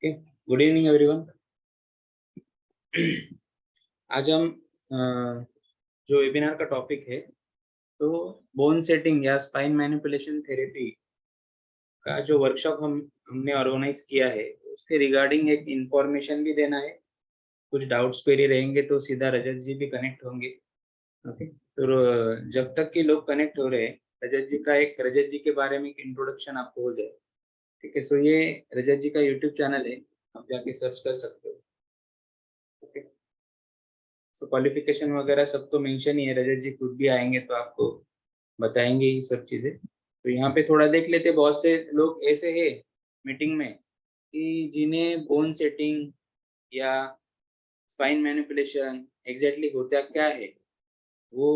Okay, good evening everyone. आज हम जो वेबिनार का टॉपिक है तो बोन सेटिंग या स्पाइन मैनिपुलेशन थेरेपी का जो वर्कशॉप हमने ऑर्गेनाइज किया है उसके रिगार्डिंग एक इंफॉर्मेशन भी देना है। कुछ डाउट्स क्वेरी रहेंगे तो सीधा रजत जी भी कनेक्ट होंगे। ओके, तो जब तक कि लोग कनेक्ट हो रहे हैं रजत जी के बारे में एक इंट्रोडक्शन आपको हो जाए। ठीक है, सो ये रजत जी का यूट्यूब चैनल है, आप जाके सर्च कर सकते हो। ओके, सो क्वालिफिकेशन वगैरह सब तो मेंशन ही है, रजत जी खुद भी आएंगे तो आपको बताएंगे ये सब चीजें। तो यहाँ पे थोड़ा देख लेते, बहुत से लोग ऐसे हैं मीटिंग में कि जिन्हें बोन सेटिंग या स्पाइन मैनिपुलेशन एग्जैक्टली होता क्या है वो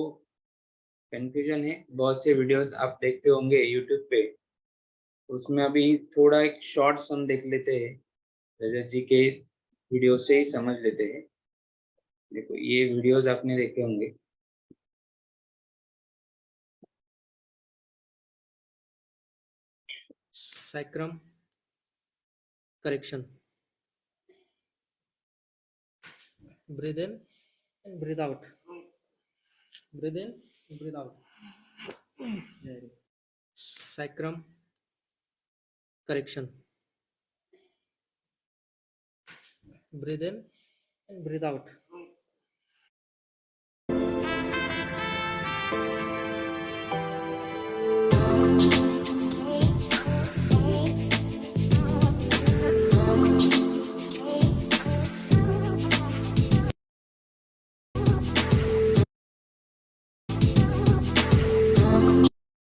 कंफ्यूजन है। बहुत से वीडियोस आप देखते होंगे यूट्यूब पे, उसमें अभी थोड़ा एक शॉर्ट्स हम देख लेते हैं, रजत जी के वीडियो से ही समझ लेते हैं। देखो ये वीडियोस आपने देखे होंगे। sacrum correction. Breathe in and breathe out. Breathe in, breathe out. Sacrum correction. Breathe in and breathe out.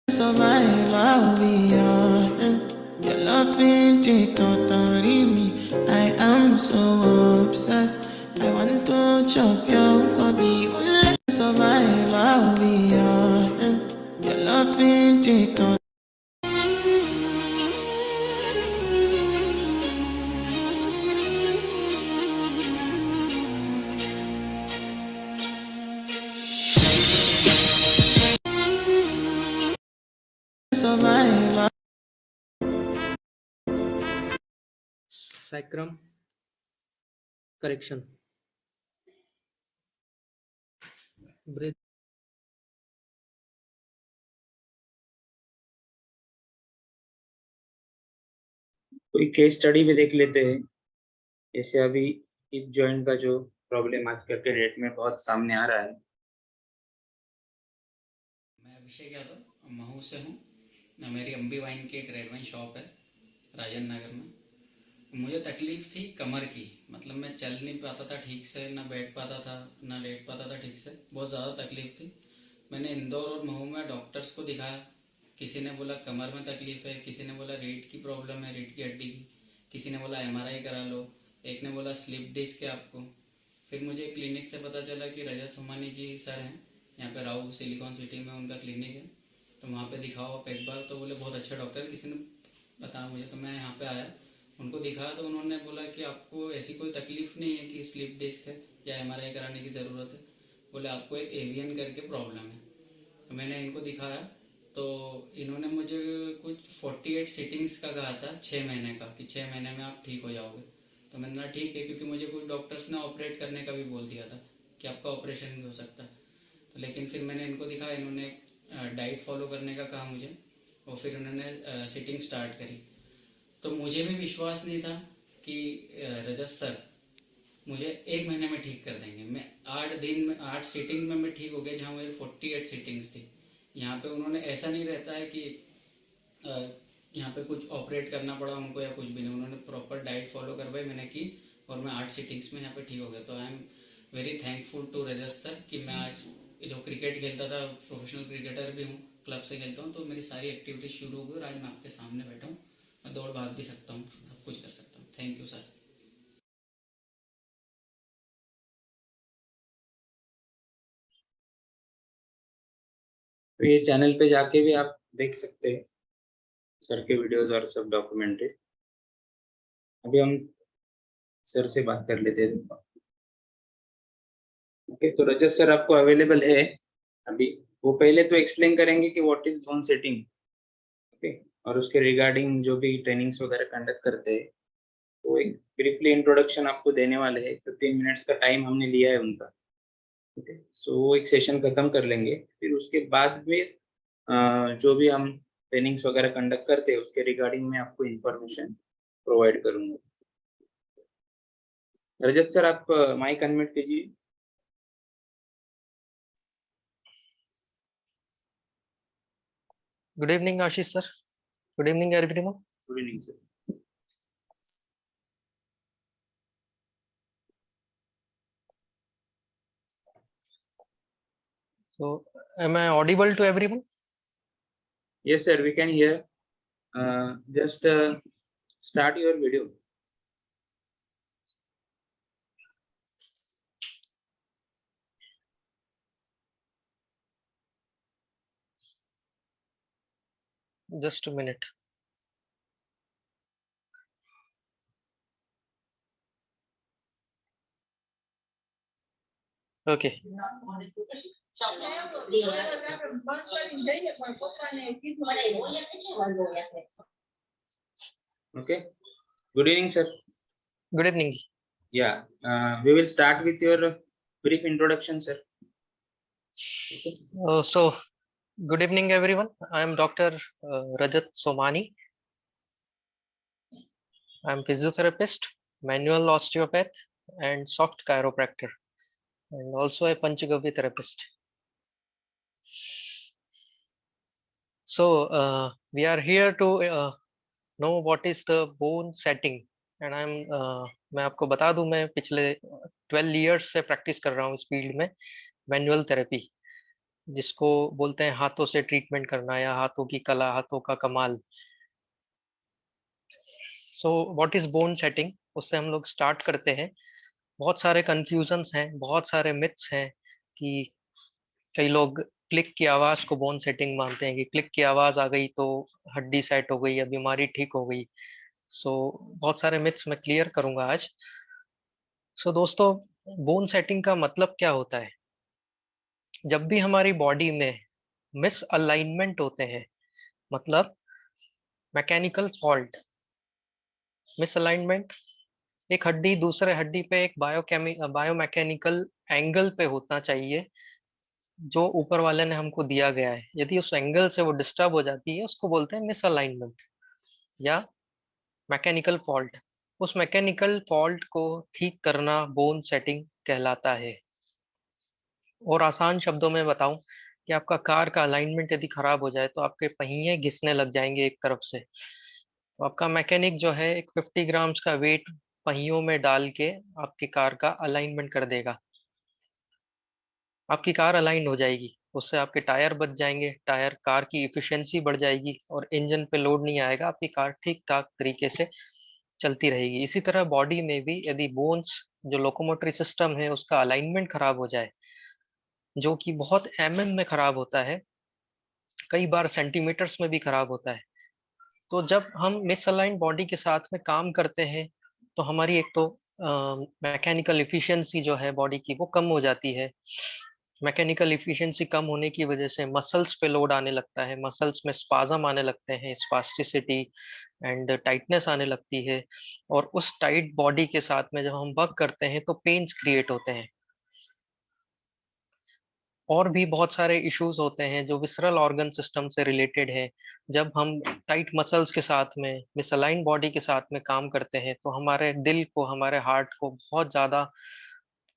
Survive, I'll be honest. Your love ain't it totally me. I am so obsessed. I want to chop your body. Survive, I'll be honest. Your love ain't it totally. Survive. Sacrum correction. Breathe. कोई case study भी देख लेते हैं। जैसे अभी hip joint का जो problem आजकल के डेट में बहुत सामने आ रहा है। मैं अभिषेक यादव महू से हूँ। मेरी अम्बी वाइन की एक रेड वाइन शॉप है राजन नगर में। मुझे तकलीफ थी कमर की, मतलब मैं चल नहीं पाता था ठीक से, ना बैठ पाता था ना लेट पाता था ठीक से, बहुत ज़्यादा तकलीफ थी। मैंने इंदौर और महू में डॉक्टर्स को दिखाया। किसी ने बोला कमर में तकलीफ है, किसी ने बोला रीढ़ की प्रॉब्लम है, रीढ़ की हड्डी की, किसी ने बोला एमआरआई करा लो, एक ने बोला स्लिप डिस्क है आपको। फिर मुझे क्लिनिक से पता चला कि रजत सोमानी जी सर हैं, यहाँ पे राउ सिलिकॉन सिटी में उनका क्लिनिक है, तो वहाँ पे दिखाओ आप एक बार। तो बोले बहुत अच्छा डॉक्टर, किसी ने बताया मुझे, तो मैं यहाँ पे आया, उनको दिखाया तो उन्होंने बोला कि आपको ऐसी कोई तकलीफ नहीं है कि स्लिप डिस्क है या एमआरआई कराने की ज़रूरत है। बोले आपको एक एवियन करके प्रॉब्लम है। तो मैंने इनको दिखाया तो इन्होंने मुझे कुछ 48 सिटिंग्स का कहा था 6 महीने का, कि 6 महीने में आप ठीक हो जाओगे। तो मैंने कहा ठीक है, क्योंकि मुझे कुछ डॉक्टर्स ने ऑपरेट करने का भी बोल दिया था कि आपका ऑपरेशन भी हो सकता है। तो लेकिन फिर मैंने इनको दिखाया, इन्होंने डाइट फॉलो करने का कहा मुझे, और फिर उन्होंने सिटिंग स्टार्ट करी। तो मुझे भी विश्वास नहीं था कि रजत सर मुझे 1 महीने में ठीक कर देंगे। मैं 8 दिन में 8 सीटिंग में मैं ठीक हो गया, जहाँ मेरी 48 सीटिंग्स थी। यहाँ पे उन्होंने ऐसा नहीं रहता है कि यहाँ पे कुछ ऑपरेट करना पड़ा उनको या कुछ भी नहीं, उन्होंने प्रॉपर डाइट फॉलो करवाई, मैंने की, और मैं 8 सीटिंग्स में यहाँ पे ठीक हो गया। तो I am very thankful to Rajat sir कि मैं आज जो क्रिकेट खेलता था, प्रोफेशनल क्रिकेटर भी हूँ, क्लब से खेलता हूँ, तो मेरी सारी एक्टिविटीज शुरू हो गई और आज मैं आपके सामने बैठा हूँ। मैं दौड़ भाग भी सकता हूँ, सब कुछ कर सकता हूँ। Thank you sir. तो ये चैनल पे जाके भी आप देख सकते हैं सर के वीडियोस और सब डॉक्यूमेंटेड। अभी हम सर से बात कर लेते हैं। ओके, तो रजत सर आपको अवेलेबल है अभी। वो पहले तो एक्सप्लेन करेंगे कि what is bone setting, okay, और उसके रिगार्डिंग जो भी ट्रेनिंग्स वगैरह कंडक्ट करते हैं वो एक ब्रीफली इंट्रोडक्शन आपको देने वाले हैं। 15 मिनट्स का टाइम हमने लिया है उनका। ओके, सो वो एक सेशन खत्म कर लेंगे, फिर उसके बाद में जो भी हम ट्रेनिंग्स वगैरह कंडक्ट करते हैं उसके रिगार्डिंग मैं आपको इंफॉर्मेशन प्रोवाइड करूंगा। रजत सर, आप माइक अनम्यूट कीजिए। Good evening, Ashish sir. Good evening, everyone. Good evening sir. So, am I audible to everyone? Yes sir, we can hear. Just start your video. Just a minute. Okay. Okay. Good evening sir. Good evening. Yeah, we will start with your brief introduction sir. Okay. Good evening, everyone. I am Dr. Rajat Somani. I am physiotherapist, manual osteopath, and soft chiropractor, and also a Panchagavya therapist. So, we are here to know what is the bone setting, and मैं आपको बता दूं, मैं पिछले 12 years से practice कर रहा हूँ इस फील्ड में, मैनुअल थेरेपी, जिसको बोलते हैं हाथों से ट्रीटमेंट करना या हाथों की कला, हाथों का कमाल। So what is bone setting, उससे हम लोग स्टार्ट करते हैं। बहुत सारे कंफ्यूजन्स हैं, बहुत सारे मिथ्स हैं कि कई लोग क्लिक की आवाज को बोन सेटिंग मानते हैं कि क्लिक की आवाज आ गई तो हड्डी सेट हो गई या बीमारी ठीक हो गई। सो बहुत सारे मिथ्स मैं क्लियर करूंगा आज। सो दोस्तों, बोन सेटिंग का मतलब क्या होता है? जब भी हमारी बॉडी में मिस अलाइनमेंट होते हैं, मतलब मैकेनिकल फॉल्ट, मिस अलाइनमेंट, एक हड्डी दूसरे हड्डी पे एक बायोमैकेनिकल एंगल पे होना चाहिए जो ऊपर वाले ने हमको दिया गया है। यदि उस एंगल से वो डिस्टर्ब हो जाती है, उसको बोलते हैं मिस अलाइनमेंट या मैकेनिकल फॉल्ट। उस मैकेनिकल फॉल्ट को ठीक करना बोन सेटिंग कहलाता है। और आसान शब्दों में बताऊं कि आपका कार का अलाइनमेंट यदि खराब हो जाए तो आपके पहिए घिसने लग जाएंगे एक तरफ से। तो आपका मैकेनिक जो है एक 50 ग्राम्स का वेट पहियों में डाल के आपकी कार का अलाइनमेंट कर देगा। आपकी कार अलाइन हो जाएगी, उससे आपके टायर बच जाएंगे, टायर कार की इफिशिएंसी बढ़ जाएगी और इंजन पे लोड नहीं आएगा, आपकी कार ठीक ठाक तरीके से चलती रहेगी। इसी तरह बॉडी में भी यदि बोन्स, जो लोकोमोटरी सिस्टम है, उसका अलाइनमेंट खराब हो जाए, जो कि बहुत में खराब होता है, कई बार सेंटीमीटर्स में भी खराब होता है। तो जब हम मिसअलाइन बॉडी के साथ में काम करते हैं तो हमारी एक तो मैकेनिकल इफिशिएंसी जो है बॉडी की वो कम हो जाती है। मैकेनिकल इफिशिएंसी कम होने की वजह से मसल्स पे लोड आने लगता है, मसल्स में स्पाज्म आने लगते हैं, स्पास्टिसिटी एंड टाइटनेस आने लगती है। और उस टाइट बॉडी के साथ में जब हम वर्क करते हैं तो पेन्स क्रिएट होते हैं। और भी बहुत सारे इश्यूज होते हैं जो विसरल ऑर्गन सिस्टम से रिलेटेड है। जब हम टाइट मसल्स के साथ में, मिसअलाइन बॉडी के साथ में काम करते हैं तो हमारे दिल को, हमारे हार्ट को बहुत ज्यादा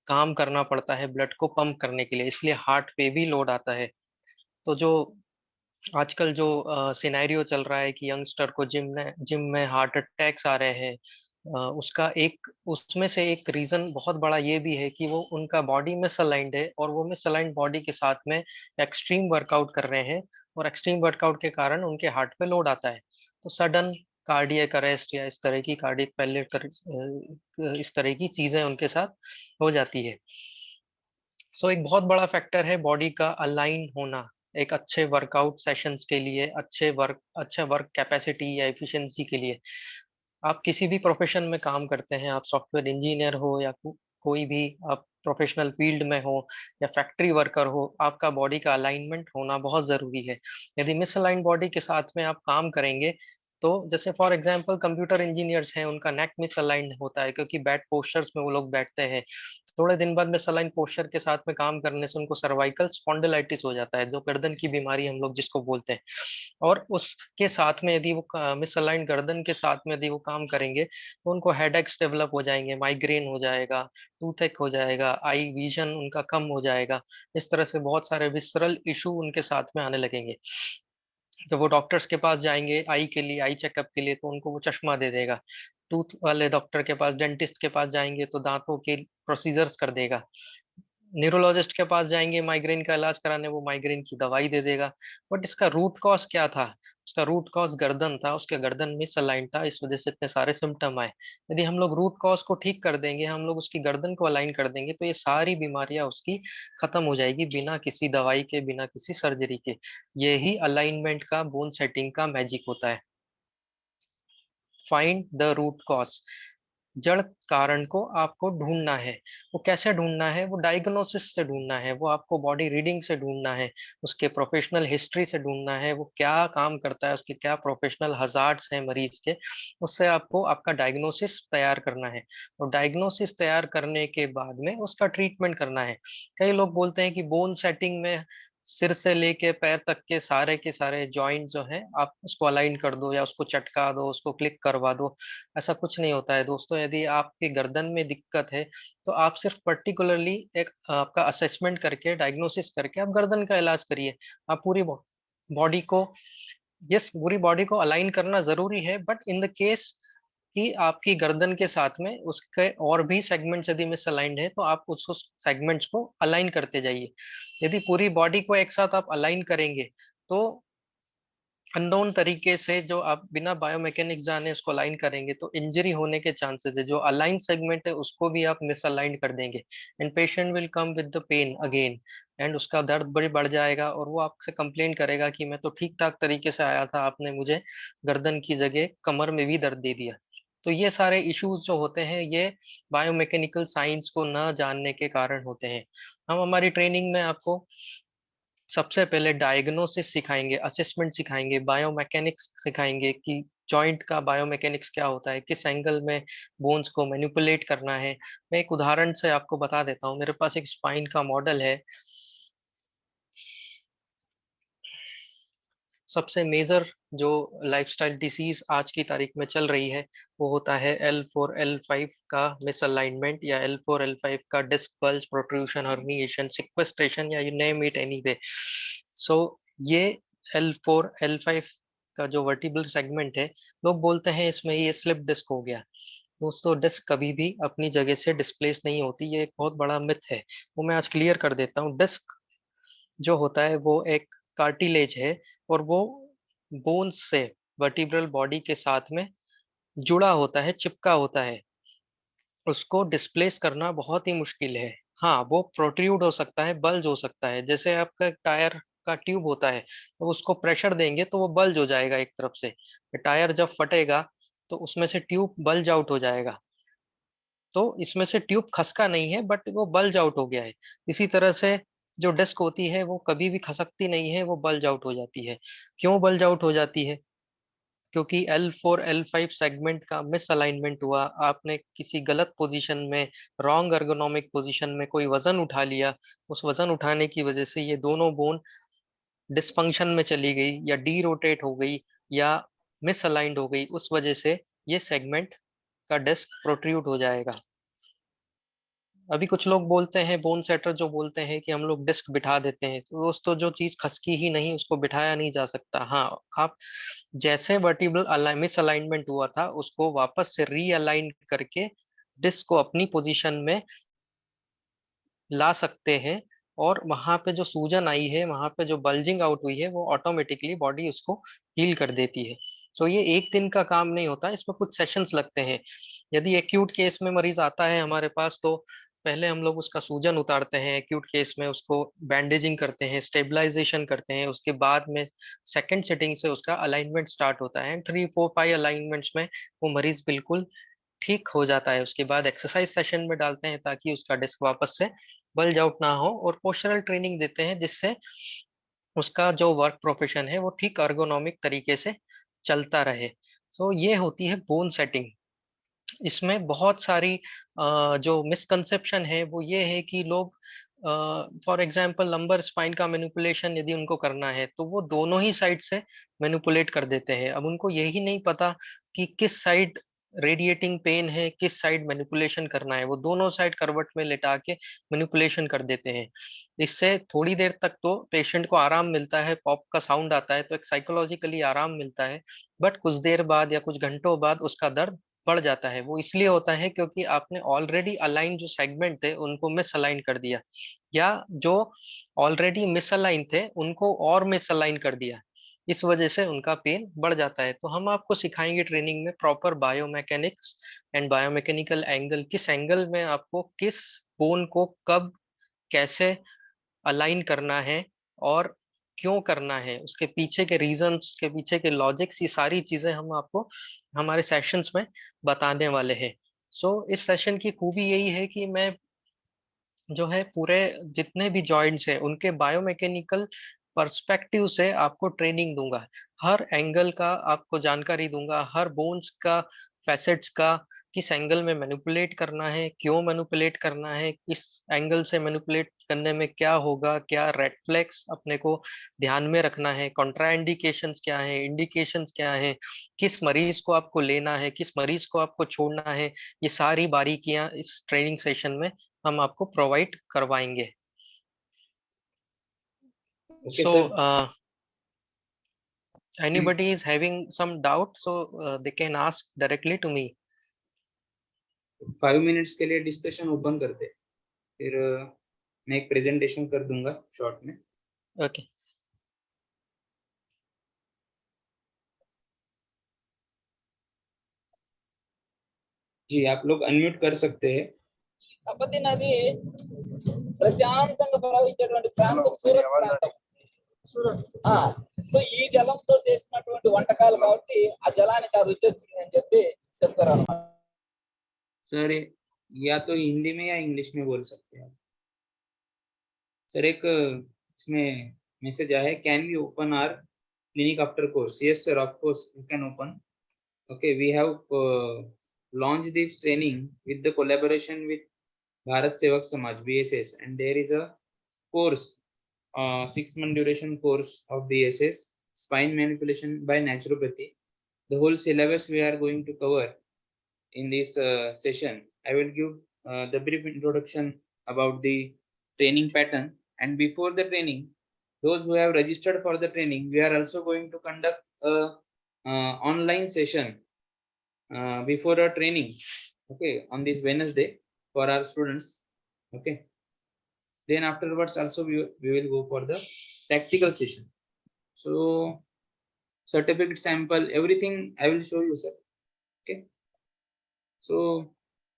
काम करना पड़ता है ब्लड को पंप करने के लिए, इसलिए हार्ट पे भी लोड आता है। तो जो आजकल जो सिनेरियो चल रहा है कि यंगस्टर को जिम में हार्ट अटैक्स आ रहे हैं, उसका एक, उसमें से एक रीजन बहुत बड़ा ये भी है कि वो उनका बॉडी मिसअलाइंड है और वो मिसअलाइंड बॉडी के साथ में एक्सट्रीम वर्कआउट कर रहे हैं और एक्सट्रीम वर्कआउट के कारण उनके हार्ट पे लोड आता है। तो सडन कार्डियक अरेस्ट या इस तरह की कार्डियक फेलियर, इस तरह की चीजें उनके साथ हो जाती है। सो एक बहुत बड़ा फैक्टर है बॉडी का अलाइन होना। एक अच्छे वर्कआउट सेशंस के लिए, अच्छे वर्क कैपेसिटी या एफिशिएंसी के लिए, आप किसी भी प्रोफेशन में काम करते हैं, आप सॉफ्टवेयर इंजीनियर हो या कोई भी आप प्रोफेशनल फील्ड में हो या फैक्ट्री वर्कर हो, आपका बॉडी का अलाइनमेंट होना बहुत जरूरी है। यदि मिसअलाइन बॉडी के साथ में आप काम करेंगे तो जैसे फॉर एग्जांपल कंप्यूटर इंजीनियर्स हैं, उनका नेक मिसअलाइंड होता है क्योंकि बैड पोस्चर्स में वो लोग बैठते हैं। थोड़े दिन बाद मिसअलाइंड पोस्चर के साथ में काम करने से उनको सर्वाइकल स्पॉन्डिलाइटिस हो जाता है, जो गर्दन की बीमारी हम लोग जिसको बोलते हैं। और उसके साथ में यदि वो मिसअलाइंड गर्दन के साथ में यदि वो काम करेंगे तो उनको हेडेक्स डेवलप हो जाएंगे, माइग्रेन हो जाएगा, टूथेक हो जाएगा, आई विजन उनका कम हो जाएगा। इस तरह से बहुत सारे विसरल इशू उनके साथ में आने लगेंगे। जब वो डॉक्टर्स के पास जाएंगे आई के लिए, आई चेकअप के लिए, तो उनको वो चश्मा दे देगा। टूथ वाले डॉक्टर के पास, डेंटिस्ट के पास जाएंगे तो दांतों के प्रोसीजर्स कर देगा। न्यूरोलॉजिस्ट के पास जाएंगे माइग्रेन का इलाज कराने, वो माइग्रेन की दवाई दे देगा। बट इसका रूट कॉज क्या था? उसका रूट कॉज गर्दन था, उसके गर्दन मिसअलाइन था, इस वजह से इतने सारे सिम्टम आए। यदि हम लोग रूट कॉज को ठीक कर देंगे, हम लोग उसकी गर्दन को अलाइन कर देंगे, तो ये सारी बीमारियां उसकी खत्म हो जाएगी बिना किसी दवाई के, बिना किसी सर्जरी के। यही अलाइनमेंट का, बोन सेटिंग का मैजिक होता है। फाइंड द रूट कॉज, जड़ कारण को आपको ढूंढना है। वो कैसे ढूंढना है? वो डायग्नोसिस से ढूंढना है, वो आपको बॉडी रीडिंग से ढूंढना है, उसके प्रोफेशनल हिस्ट्री से ढूंढना है, वो क्या काम करता है, उसके क्या प्रोफेशनल हजार्ड्स हैं मरीज के, उससे आपको आपका डायग्नोसिस तैयार करना है। और डायग्नोसिस तैयार करने के बाद में उसका ट्रीटमेंट करना है। कई लोग बोलते हैं कि बोन सेटिंग में सिर से लेके पैर तक के सारे जॉइंट जो है आप उसको अलाइन कर दो, या उसको चटका दो, उसको क्लिक करवा दो। ऐसा कुछ नहीं होता है दोस्तों। यदि आपके गर्दन में दिक्कत है तो आप सिर्फ पर्टिकुलरली एक आपका असेसमेंट करके, डायग्नोसिस करके आप गर्दन का इलाज करिए। आप पूरी बॉडी को, यस, पूरी बॉडी को अलाइन करना जरूरी है, बट इन द केस कि आपकी गर्दन के साथ में उसके और भी सेगमेंट्स यदि मिसअलाइंड है तो आप उस सेगमेंट्स को अलाइन करते जाइए। यदि पूरी बॉडी को एक साथ आप अलाइन करेंगे तो अननोन तरीके से, जो आप बिना बायोमैकेनिक्स जाने उसको अलाइन करेंगे, तो इंजरी होने के चांसेस है। जो अलाइन सेगमेंट है उसको भी आप मिसअलाइन कर देंगे, and patient will come with the pain again, and उसका दर्द बड़ी बढ़ जाएगा और वो आपसे कंप्लेन करेगा कि मैं तो ठीक ठाक तरीके से आया था, आपने मुझे गर्दन की जगह कमर में भी दर्द दे दिया। तो ये सारे इश्यूज जो होते हैं, ये बायोमैकेनिकल साइंस को न जानने के कारण होते हैं। हम हमारी ट्रेनिंग में आपको सबसे पहले डायग्नोसिस सिखाएंगे, असेसमेंट सिखाएंगे, बायोमैकेनिक्स सिखाएंगे कि जॉइंट का बायोमैकेनिक्स क्या होता है, किस एंगल में बोन्स को मैनिपुलेट करना है। मैं एक उदाहरण से आपको बता देता हूँ। मेरे पास एक स्पाइन का मॉडल है। सबसे मेजर जो लाइफस्टाइल डिसीज आज की तारीख में चल रही है वो होता है L4 L5 का मिसअलाइनमेंट, या L4 L5 का disc bulge, protrusion, herniation, sequestration, या you name it anyway. So ये L4 L5 का जो वर्टिब्रल सेगमेंट है, लोग बोलते हैं इसमें ये स्लिप डिस्क हो गया। दोस्तों, डिस्क कभी भी अपनी जगह से डिस्प्लेस नहीं होती, ये एक बहुत बड़ा मिथ है। वो मैं आज क्लियर कर देता हूँ। डिस्क जो होता है वो एक कार्टिलेज है, और वो बोन्स से, वर्टिब्रल बॉडी के साथ में जुड़ा होता है, चिपका होता है। उसको डिस्प्लेस करना बहुत ही मुश्किल है। हाँ, वो प्रोट्रूड हो सकता है, बल्ज हो सकता है। जैसे आपका टायर का ट्यूब होता है, तो उसको प्रेशर देंगे तो वो बल्ज हो जाएगा एक तरफ से। टायर जब फटेगा तो उसमें से ट्यूब बल्ज आउट हो जाएगा। तो इसमें से ट्यूब खसका नहीं है, बट वो बल्ज आउट हो गया है। इसी तरह से जो डिस्क होती है वो कभी भी खसकती नहीं है, वो बल्ज आउट हो जाती है। क्यों बल्ज आउट हो जाती है? क्योंकि L4 L5 सेगमेंट का मिस अलाइनमेंट हुआ। आपने किसी गलत पोजीशन में, रॉन्ग ergonomic पोजीशन में कोई वजन उठा लिया। उस वजन उठाने की वजह से ये दोनों बोन डिसफंक्शन में चली गई, या डी रोटेट हो गई, या मिस अलाइंड हो गई। उस वजह से ये सेगमेंट का डिस्क प्रोट्रूड हो जाएगा। अभी कुछ लोग बोलते हैं, बोन सेटर जो बोलते हैं कि हम लोग डिस्क बिठा देते हैं। तो दोस्तों, जो चीज खसकी ही नहीं उसको बिठाया नहीं जा सकता। हाँ, आप जैसे वर्टिब्रल मिस अलाइनमेंट हुआ था उसको वापस से रीअलाइन करके डिस्क को अपनी पोजीशन में ला सकते हैं, और वहां पे जो सूजन आई है, वहां पे जो बल्जिंग आउट हुई है, वो ऑटोमेटिकली बॉडी उसको हील कर देती है। सो ये एक दिन का काम नहीं होता, इसमें कुछ सेशंस लगते हैं। यदि एक्यूट केस में मरीज आता है हमारे पास, तो पहले हम लोग उसका सूजन उतारते हैं। एक्यूट केस में उसको बैंडेजिंग करते हैं, स्टेबलाइजेशन करते हैं। उसके बाद में सेकंड सिटिंग से उसका अलाइनमेंट स्टार्ट होता है। 3 4 5 अलाइनमेंट्स में वो मरीज बिल्कुल ठीक हो जाता है। उसके बाद एक्सरसाइज सेशन में डालते हैं ताकि उसका डिस्क वापस से बल्ज आउट ना हो, और पोस्चरल ट्रेनिंग देते हैं जिससे उसका जो वर्क प्रोफेशन है वो ठीक ergonomic तरीके से चलता रहे। सो ये होती है बोन सेटिंग। इसमें बहुत सारी जो मिसकंसेप्शन है वो ये है कि लोग फॉर एग्जांपल लंबर स्पाइन का मैनिपुलेशन यदि उनको करना है तो वो दोनों ही साइड से मैनिपुलेट कर देते हैं। अब उनको यही नहीं पता कि किस साइड रेडिएटिंग पेन है, किस साइड मैनिपुलेशन करना है, वो दोनों साइड करवट में लेटा के मैनिपुलेशन कर देते हैं। इससे थोड़ी देर तक तो पेशेंट को आराम मिलता है, पॉप का साउंड आता है तो एक साइकोलॉजिकली आराम मिलता है, बट कुछ देर बाद या कुछ घंटों बाद उसका दर्द बढ़ जाता है। वो इसलिए होता है क्योंकि आपने ऑलरेडी अलाइन जो सेगमेंट थे उनको मिस अलाइन कर दिया, या जो ऑलरेडी मिस अलाइन थे उनको और मिस अलाइन कर दिया। इस वजह से उनका पेन बढ़ जाता है। तो हम आपको सिखाएंगे ट्रेनिंग में proper biomechanics and biomechanical angle, किस एंगल में आपको किस बोन को कब कैसे अलाइन करना है और क्यों करना है, उसके पीछे के रीजन, उसके पीछे के लॉजिक्स, ये सारी चीजें हम आपको हमारे सेशंस में बताने वाले हैं। सो इस सेशन की खूबी यही है कि मैं जो है पूरे जितने भी जॉइंट्स हैं उनके बायोमैकेनिकल पर्सपेक्टिव से आपको ट्रेनिंग दूंगा, हर एंगल का आपको जानकारी दूंगा, हर बोन्स का, फैसेट्स का, किस एंगल में मैनिपुलेट करना है, क्यों मैनिपुलेट करना है, किस एंगल से मैनिपुलेट करने में क्या होगा, क्या रेड फ्लैग्स अपने को ध्यान में रखना है, कॉन्ट्राइंडिकेशंस क्या है, इंडिकेशंस क्या है, किस मरीज को आपको लेना है, किस मरीज को आपको छोड़ना है, ये सारी बारीकियां इस ट्रेनिंग सेशन में हम आपको प्रोवाइड करवाएंगे। Okay, So sir. anybody is having some doubt, so they can ask directly to me. 5 minutes के लिए डिस्कशन ओपन करते हैं, फिर मैं एक प्रेजेंटेशन कर दूंगा शॉर्ट में। Okay. जी, आप लोग अनम्यूट कर सकते हैं। తపతి నది ప్రశాంతంగా ప్రవహించేటువంటి ప్రాంతం సూరత్ ప్రాంతం. సో ఈ జలంతో చేసినటువంటి వంటకాలు కాబట్టి ఆ జలానికి ఆ రుచి వచ్చింది అని చెప్పి చెప్తారు అన్నమాట. सर या तो हिंदी में या इंग्लिश में बोल सकते हैं। सर एक इसमें मैसेज आया है, can we open our clinic after course? Yes sir, of course you can open. Okay, we have launched this training with the collaboration with Bharat Sevak Samaj BSS, and there is a course, 6-month duration course of BSS, spine manipulation by naturopathy. The whole syllabus we are going to cover in this session. I will give the brief introduction about the training pattern, and before the training, those who have registered for the training, we are also going to conduct a online session before our training, okay, on this Wednesday for our students. Okay, then afterwards also we will go for the practical session. So certificate sample, everything I will show you, sir. Okay, so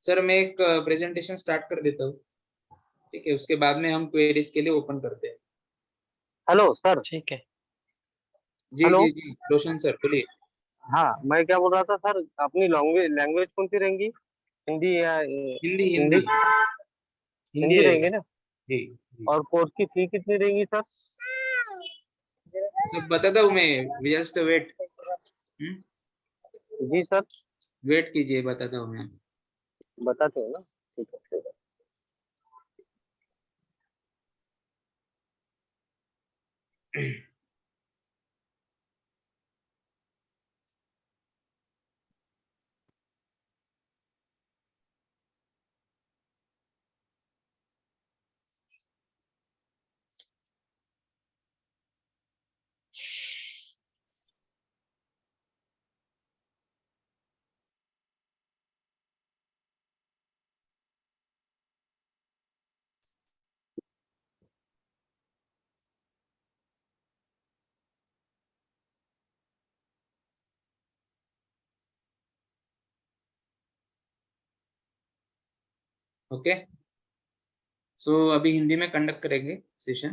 sir मैं एक presentation start कर देता हूँ, ठीक है, उसके बाद में हम क्वेरीज के लिए ओपन करते हैं। Hello sir. ठीक है। जी हेलो। जी जी, रोशन सर बोलिए। हाँ, मैं क्या बोल रहा था सर, अपनी लैंग्वेज लैंग्वेज कौन सी रहेंगी, हिंदी या हिंदी हिंदी हिंदी हिंदी रहेंगे रहेगा ना? जी जी। और कोर्स की फी कितनी रहेंगी सर? सब बताता हूँ मैं, जस्ट वेट। जी सर, वेट कीजिए, बताता हूँ मैं। बताते हो ना? ठीक है ठीक है। ओके, सो अभी हिंदी में कंडक्ट करेंगे सेशन।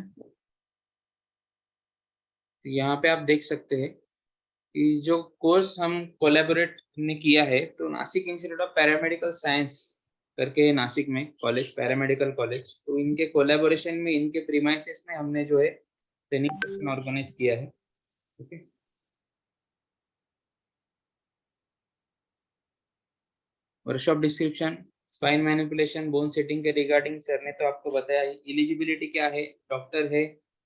तो यहाँ पे आप देख सकते हैं कि जो कोर्स हम कोलैबोरेट ने किया है, तो Nashik institute of paramedical science करके नासिक में कॉलेज, पैरामेडिकल कॉलेज, तो इनके कोलैबोरेशन में, इनके प्रीमाइसेस में हमने जो है ट्रेनिंग सेशन ऑर्गेनाइज किया है। Okay, workshop description, spine manipulation, bone setting के रिगार्डिंग सर ने तो आपको बताया। एलिजिबिलिटी क्या है, डॉक्टर है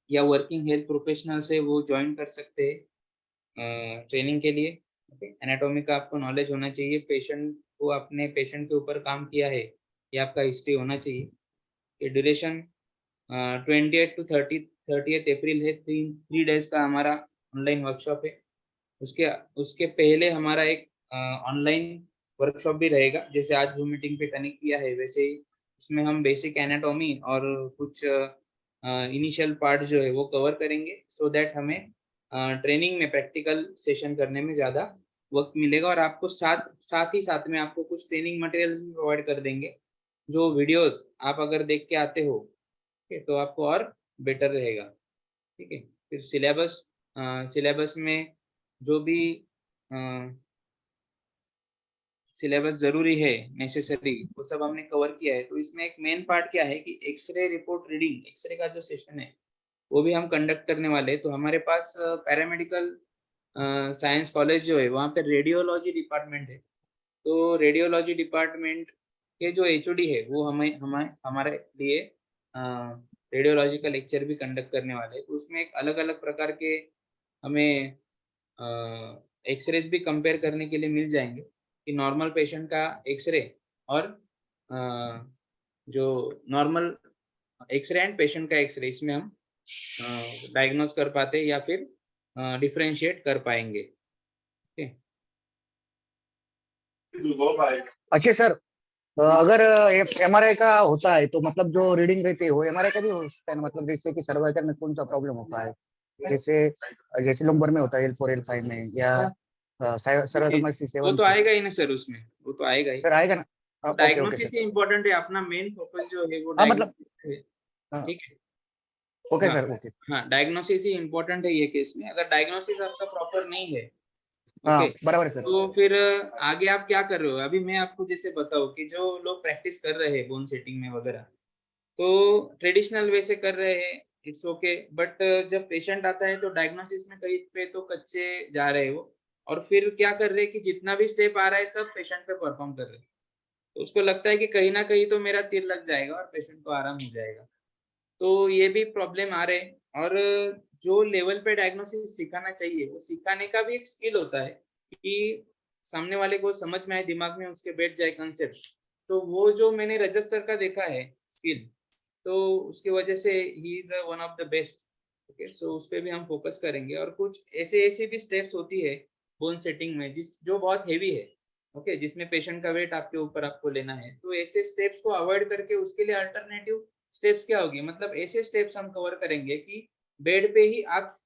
या वर्किंग हेल्थ प्रोफेशनल्स है वो ज्वाइन कर सकते हैं ट्रेनिंग के लिए। एनाटॉमी का आपको नॉलेज होना चाहिए, पेशेंट को अपने पेशेंट के ऊपर काम किया है ये आपका हिस्ट्री होना चाहिए। ये ड्यूरेशन 28 टू 30th अप्रैल है, 3 डेज का हमारा ऑनलाइन वर्कशॉप है। उसके उसके पहले हमारा एक ऑनलाइन वर्कशॉप भी रहेगा, जैसे आज जूम मीटिंग पे कनेक्ट किया है वैसे ही इसमें हम बेसिक एनाटॉमी और कुछ इनिशियल पार्ट जो है वो कवर करेंगे, सो दैट हमें ट्रेनिंग में प्रैक्टिकल सेशन करने में ज़्यादा वक्त मिलेगा। और आपको साथ ही साथ में आपको कुछ ट्रेनिंग मटेरियल्स भी प्रोवाइड कर देंगे, जो वीडियोस आप अगर देख के आते हो तो आपको और बेटर रहेगा। ठीक है, फिर सिलेबस में जो भी सिलेबस जरूरी है नेसेसरी वो सब हमने कवर किया है। तो इसमें एक मेन पार्ट क्या है कि एक्सरे रिपोर्ट रीडिंग, एक्सरे का जो सेशन है वो भी हम कंडक्ट करने वाले हैं। तो हमारे पास पैरामेडिकल साइंस कॉलेज जो है वहाँ पे रेडियोलॉजी डिपार्टमेंट है। तो रेडियोलॉजी डिपार्टमेंट के जो एचओडी है वो हमारे लिए रेडियोलॉजी का लेक्चर भी कंडक्ट करने वाले हैं। तो उसमें एक अलग अलग प्रकार के हमें एक्सरेज भी कंपेयर करने के लिए मिल जाएंगे कि नॉर्मल पेशेंट का एक्सरे और जो नॉर्मल एक्सरे एंड पेशेंट का एक्सरे, इसमें हम डायग्नोज कर पाते या फिर डिफरेंशिएट कर पाएंगे। अच्छा सर, अगर एमआरआई का होता है तो मतलब जो रीडिंग रहती है वो एमआरआई का भी हो सकता है ना? मतलब जैसे कि सर्वाइकल में कौन सा प्रॉब्लम होता है, जैसे जैसे लंबर में होता है L4 L5 में, या सर्वाइकल वो तो आएगा ही ना सर, उसमें वो तो आएगा ही। सर आएगा ना? Okay okay diagnosis sir. ही इम्पोर्टेंट है, अपना मेन फोकस जो है वो हाँ मतलब डायग्नोसिस है। हाँ, ठीक है, ओके हाँ सर ओके। हाँ, डायग्नोसिस ही इम्पोर्टेंट है ये केस में। अगर डायग्नोसिस आपका प्रॉपर नहीं है, हाँ ओके, बराबर है सर। तो फिर आगे आप क्या कर रहे हो। अभी मैं आपको जैसे बताऊं कि जो लोग प्रैक्टिस कर रहे हैं बोन सेटिंग में वगैरह, तो ट्रेडिशनल वे से कर रहे हैं, इट्स ओके। बट जब पेशेंट आता है तो डायग्नोसिस में कहीं पे तो कच्चे जा रहे हैं वो, और फिर क्या कर रहे हैं कि जितना भी स्टेप आ रहा है सब पेशेंट पे परफॉर्म कर रहे हैं। तो उसको लगता है कि कहीं ना कहीं तो मेरा तीर लग जाएगा और पेशेंट को आराम हो जाएगा। तो ये भी प्रॉब्लम आ रहे हैं। और जो लेवल पे डायग्नोसिस सिखाना चाहिए वो सिखाने का भी एक स्किल होता है कि सामने वाले को समझ में आए, दिमाग में उसके बैठ जाए कंसेप्ट। तो वो जो मैंने रजत सर का देखा है स्किल, तो उसकी वजह से he is one of the best. Okay, so उस पर भी हम फोकस करेंगे। और कुछ ऐसे भी स्टेप्स होती है बोन सेटिंग में जो बहुत हेवी है, ओके, जिसमें पेशेंट का वेट आपके ऊपर आपको लेना है। तो ऐसे स्टेप्स को अवॉइड करके उसके लिए अल्टरनेटिव स्टेप्स क्या होगी, मतलब ऐसे स्टेप्स हम कवर करेंगे कि बेड पे ही आप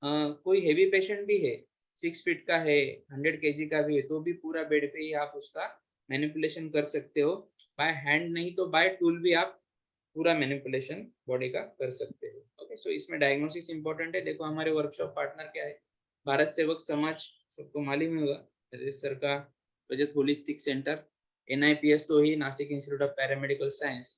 कोई हेवी पेशेंट भी है, 6 फीट का है, 100 kg का भी है, तो भी पूरा बेड पे ही आप उसका मैनिपुलेशन कर सकते हो। बाय हैंड नहीं तो बाय टूल भी आप पूरा मैनिपुलेशन बॉडी का कर सकते हो। ओके, सो इसमें डायग्नोसिस इंपॉर्टेंट है। देखो हमारे वर्कशॉप पार्टनर क्या है, भारत सेवक समाज, सबको मालूम ही होगा, रजत सर का रजत होलिस्टिक सेंटर, NIPS तो ही Nashik institute of paramedical science,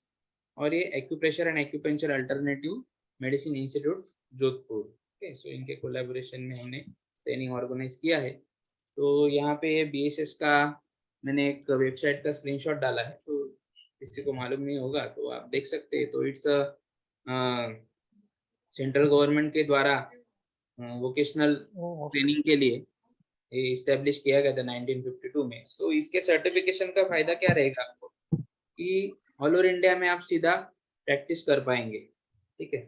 और ये acupressure and acupuncture alternative medicine institute Jodhpur. Okay, so इनके कोलैबोरेशन में हमने ट्रेनिंग ऑर्गेनाइज किया है। तो यहाँ पे BSS का मैंने एक वेबसाइट का स्क्रीनशॉट डाला है, तो किसी को मालूम नहीं होगा तो आप देख सकते हैं। तो इट्स सेंट्रल गवर्नमेंट के द्वारा वोकेशनल ट्रेनिंग के लिए इस्टेब्लिश किया गया था 1952 में। सो इसके सर्टिफिकेशन का फायदा क्या रहेगा आपको कि ऑल ओवर इंडिया में आप सीधा प्रैक्टिस कर पाएंगे। ठीक है,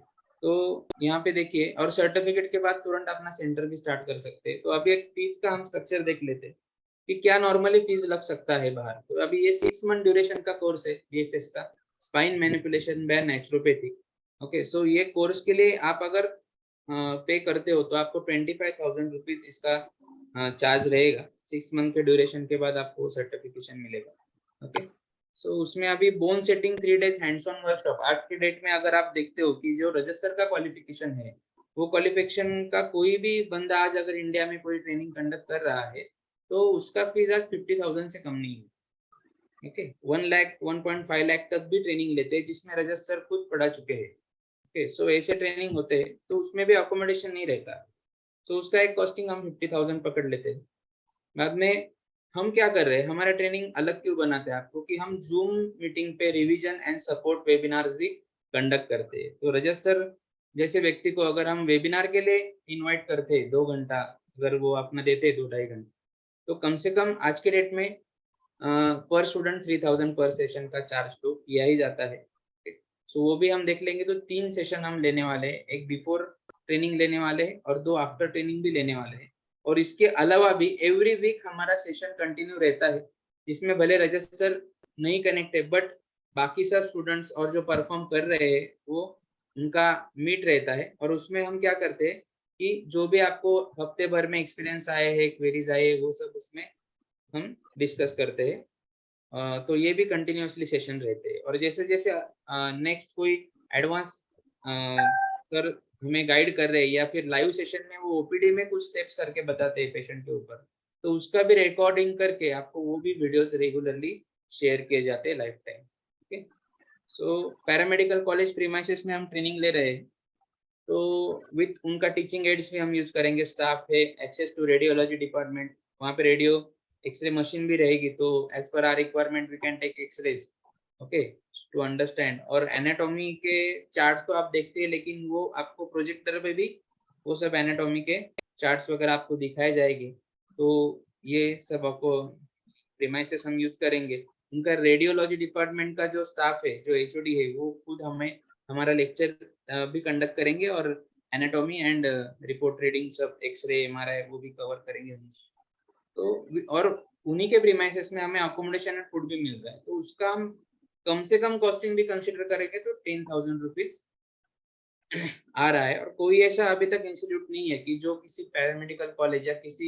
तो यहाँ पे देखिए, और सर्टिफिकेट के बाद तुरंत अपना सेंटर भी स्टार्ट कर सकते हैं। तो अभी एक फीस का हम स्ट्रक्चर देख लेते हैं कि क्या नॉर्मली फीस लग सकता है बाहर। तो अभी ये 6 मंथ ड्यूरेशन का कोर्स है BSS का, spine manipulation by naturopathy. Okay, so ये कोर्स के लिए आप अगर पे करते हो तो आपको 25,000 रुपीज इसका चार्ज रहेगा। 6 मंथ के ड्यूरेशन के बाद आपको सर्टिफिकेशन मिलेगा। ओके, सो उसमें अभी bone setting 3 days hands on workshop, आज की डेट में अगर आप देखते हो कि जो रजत सर का क्वालिफिकेशन है, वो क्वालिफिकेशन का कोई भी बंदा आज अगर इंडिया में कोई ट्रेनिंग कंडक्ट कर रहा है तो उसका फीस आज 50,000 से कम नहीं है। ओके, 1 लाख 1.5 लाख तक भी ट्रेनिंग लेते हैं, जिसमें रजत सर खुद पढ़ा चुके हैं। ओके, सो ऐसे ट्रेनिंग होते हैं, तो उसमें भी अकोमोडेशन नहीं रहता। सो उसका एक कॉस्टिंग हम 50,000 पकड़ लेते हैं। बाद में हम क्या कर रहे हैं, हमारा ट्रेनिंग अलग क्यों बनाते हैं आपको, कि हम जूम मीटिंग पे रिवीजन एंड सपोर्ट वेबिनार्स भी कंडक्ट करते हैं। तो रजत सर जैसे व्यक्ति को अगर हम वेबिनार के लिए इनवाइट करते 2 घंटा, अगर वो अपना देते 2-2.5 घंटे, तो कम से कम आज के डेट में पर स्टूडेंट 3000 पर सेशन का चार्ज तो किया ही जाता है। सो वो भी हम देख लेंगे। तो 3 सेशन हम लेने वाले हैं, एक बिफोर ट्रेनिंग लेने वाले हैं और 2 आफ्टर ट्रेनिंग भी लेने वाले हैं। और इसके अलावा भी एवरी वीक हमारा सेशन कंटिन्यू रहता है, जिसमें भले रजत सर नहीं कनेक्ट है, बट बाकी सब स्टूडेंट्स और जो परफॉर्म कर रहे हैं वो उनका मीट रहता है। और उसमें हम क्या करते हैं कि जो भी आपको हफ्ते भर में एक्सपीरियंस आए हैं, क्वेरीज आए हैं, वो सब उसमें हम डिस्कस करते हैं। तो ये भी कंटिन्यूअसली सेशन रहते हैं। और जैसे जैसे नेक्स्ट कोई एडवांस सर हमें गाइड कर रहे हैं या फिर लाइव सेशन में वो ओपीडी में कुछ स्टेप्स करके बताते हैं पेशेंट के ऊपर, तो उसका भी रिकॉर्डिंग करके आपको वो भी वीडियोस रेगुलरली शेयर किए जाते हैं लाइफ टाइम। ओके, सो पैरामेडिकल कॉलेज प्रीमाइसेस में हम ट्रेनिंग ले रहे हैं, तो विथ उनका टीचिंग एड्स भी हम यूज करेंगे। स्टाफ है, एक्सेस टू रेडियोलॉजी डिपार्टमेंट, वहाँ पे रेडियो एक्सरे मशीन भी रहेगी, तो as per our requirement we can take X-rays, okay, to understand. और एनाटॉमी के चार्ट्स तो आप देखते हैं, लेकिन वो आपको प्रोजेक्टर पे भी वो सब एनाटॉमी के चार्ट्स वगैरह आपको दिखाए जाएगी। तो ये सब आपको प्रीमाइसेस हम यूज करेंगे। उनका रेडियोलॉजी डिपार्टमेंट का जो स्टाफ है, जो एचओडी है, वो खुद हमें हमारा लेक्चर भी कंडक्ट करेंगे और एनाटॉमी एंड रिपोर्ट रीडिंग सब एक्सरे एमआरआई वो भी कवर करेंगे हम। तो और उन्हीं के प्रीमाइसेस में हमें अकोमोडेशन एंड फूड भी मिल रहा है, तो उसका हम कम से कम कॉस्टिंग भी कंसिडर करेंगे तो 10,000 रुपीज आ रहा है। और कोई ऐसा अभी तक इंस्टीट्यूट नहीं है कि जो किसी पैरामेडिकल कॉलेज या किसी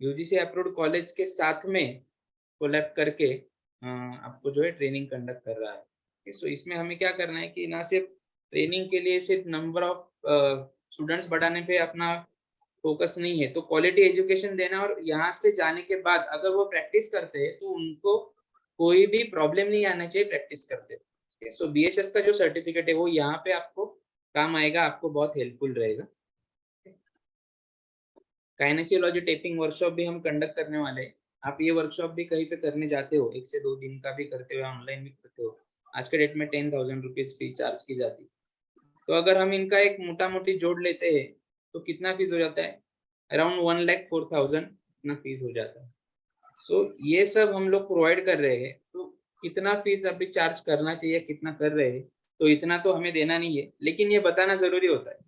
यूजीसी अप्रूव्ड कॉलेज के साथ में कोलैब करके आपको जो है ट्रेनिंग कंडक्ट कर रहा है। सो इसमें हमें क्या करना है कि ना सिर्फ ट्रेनिंग के लिए सिर्फ नंबर ऑफ स्टूडेंट्स बढ़ाने पे अपना फोकस नहीं है, तो क्वालिटी एजुकेशन देना। और यहाँ से जाने के बाद अगर वो प्रैक्टिस करते हैं तो उनको कोई भी प्रॉब्लम नहीं आना चाहिए प्रैक्टिस करते। सो बीएसएस का जो सर्टिफिकेट है वो यहाँ पे आपको काम आएगा, आपको बहुत हेल्पफुल रहेगा। काइनेसियोलॉजी टेपिंग वर्कशॉप भी हम कंडक्ट करने वाले हैं। आप ये वर्कशॉप भी कहीं पे करने जाते हो, 1 से 2 दिन का भी करते हो, ऑनलाइन भी करते हो, आज के डेट में 10,000 रुपीज फीस चार्ज की जाती है। तो अगर हम इनका एक मोटा मोटी जोड़ लेते हैं तो कितना फीस हो जाता है, अराउंड 1,04,000 इतना फीस हो जाता है। सो ये सब हम लोग प्रोवाइड कर रहे हैं, तो कितना फीस अभी चार्ज करना चाहिए, कितना कर रहे हैं, तो इतना तो हमें देना नहीं है, लेकिन ये बताना जरूरी होता है।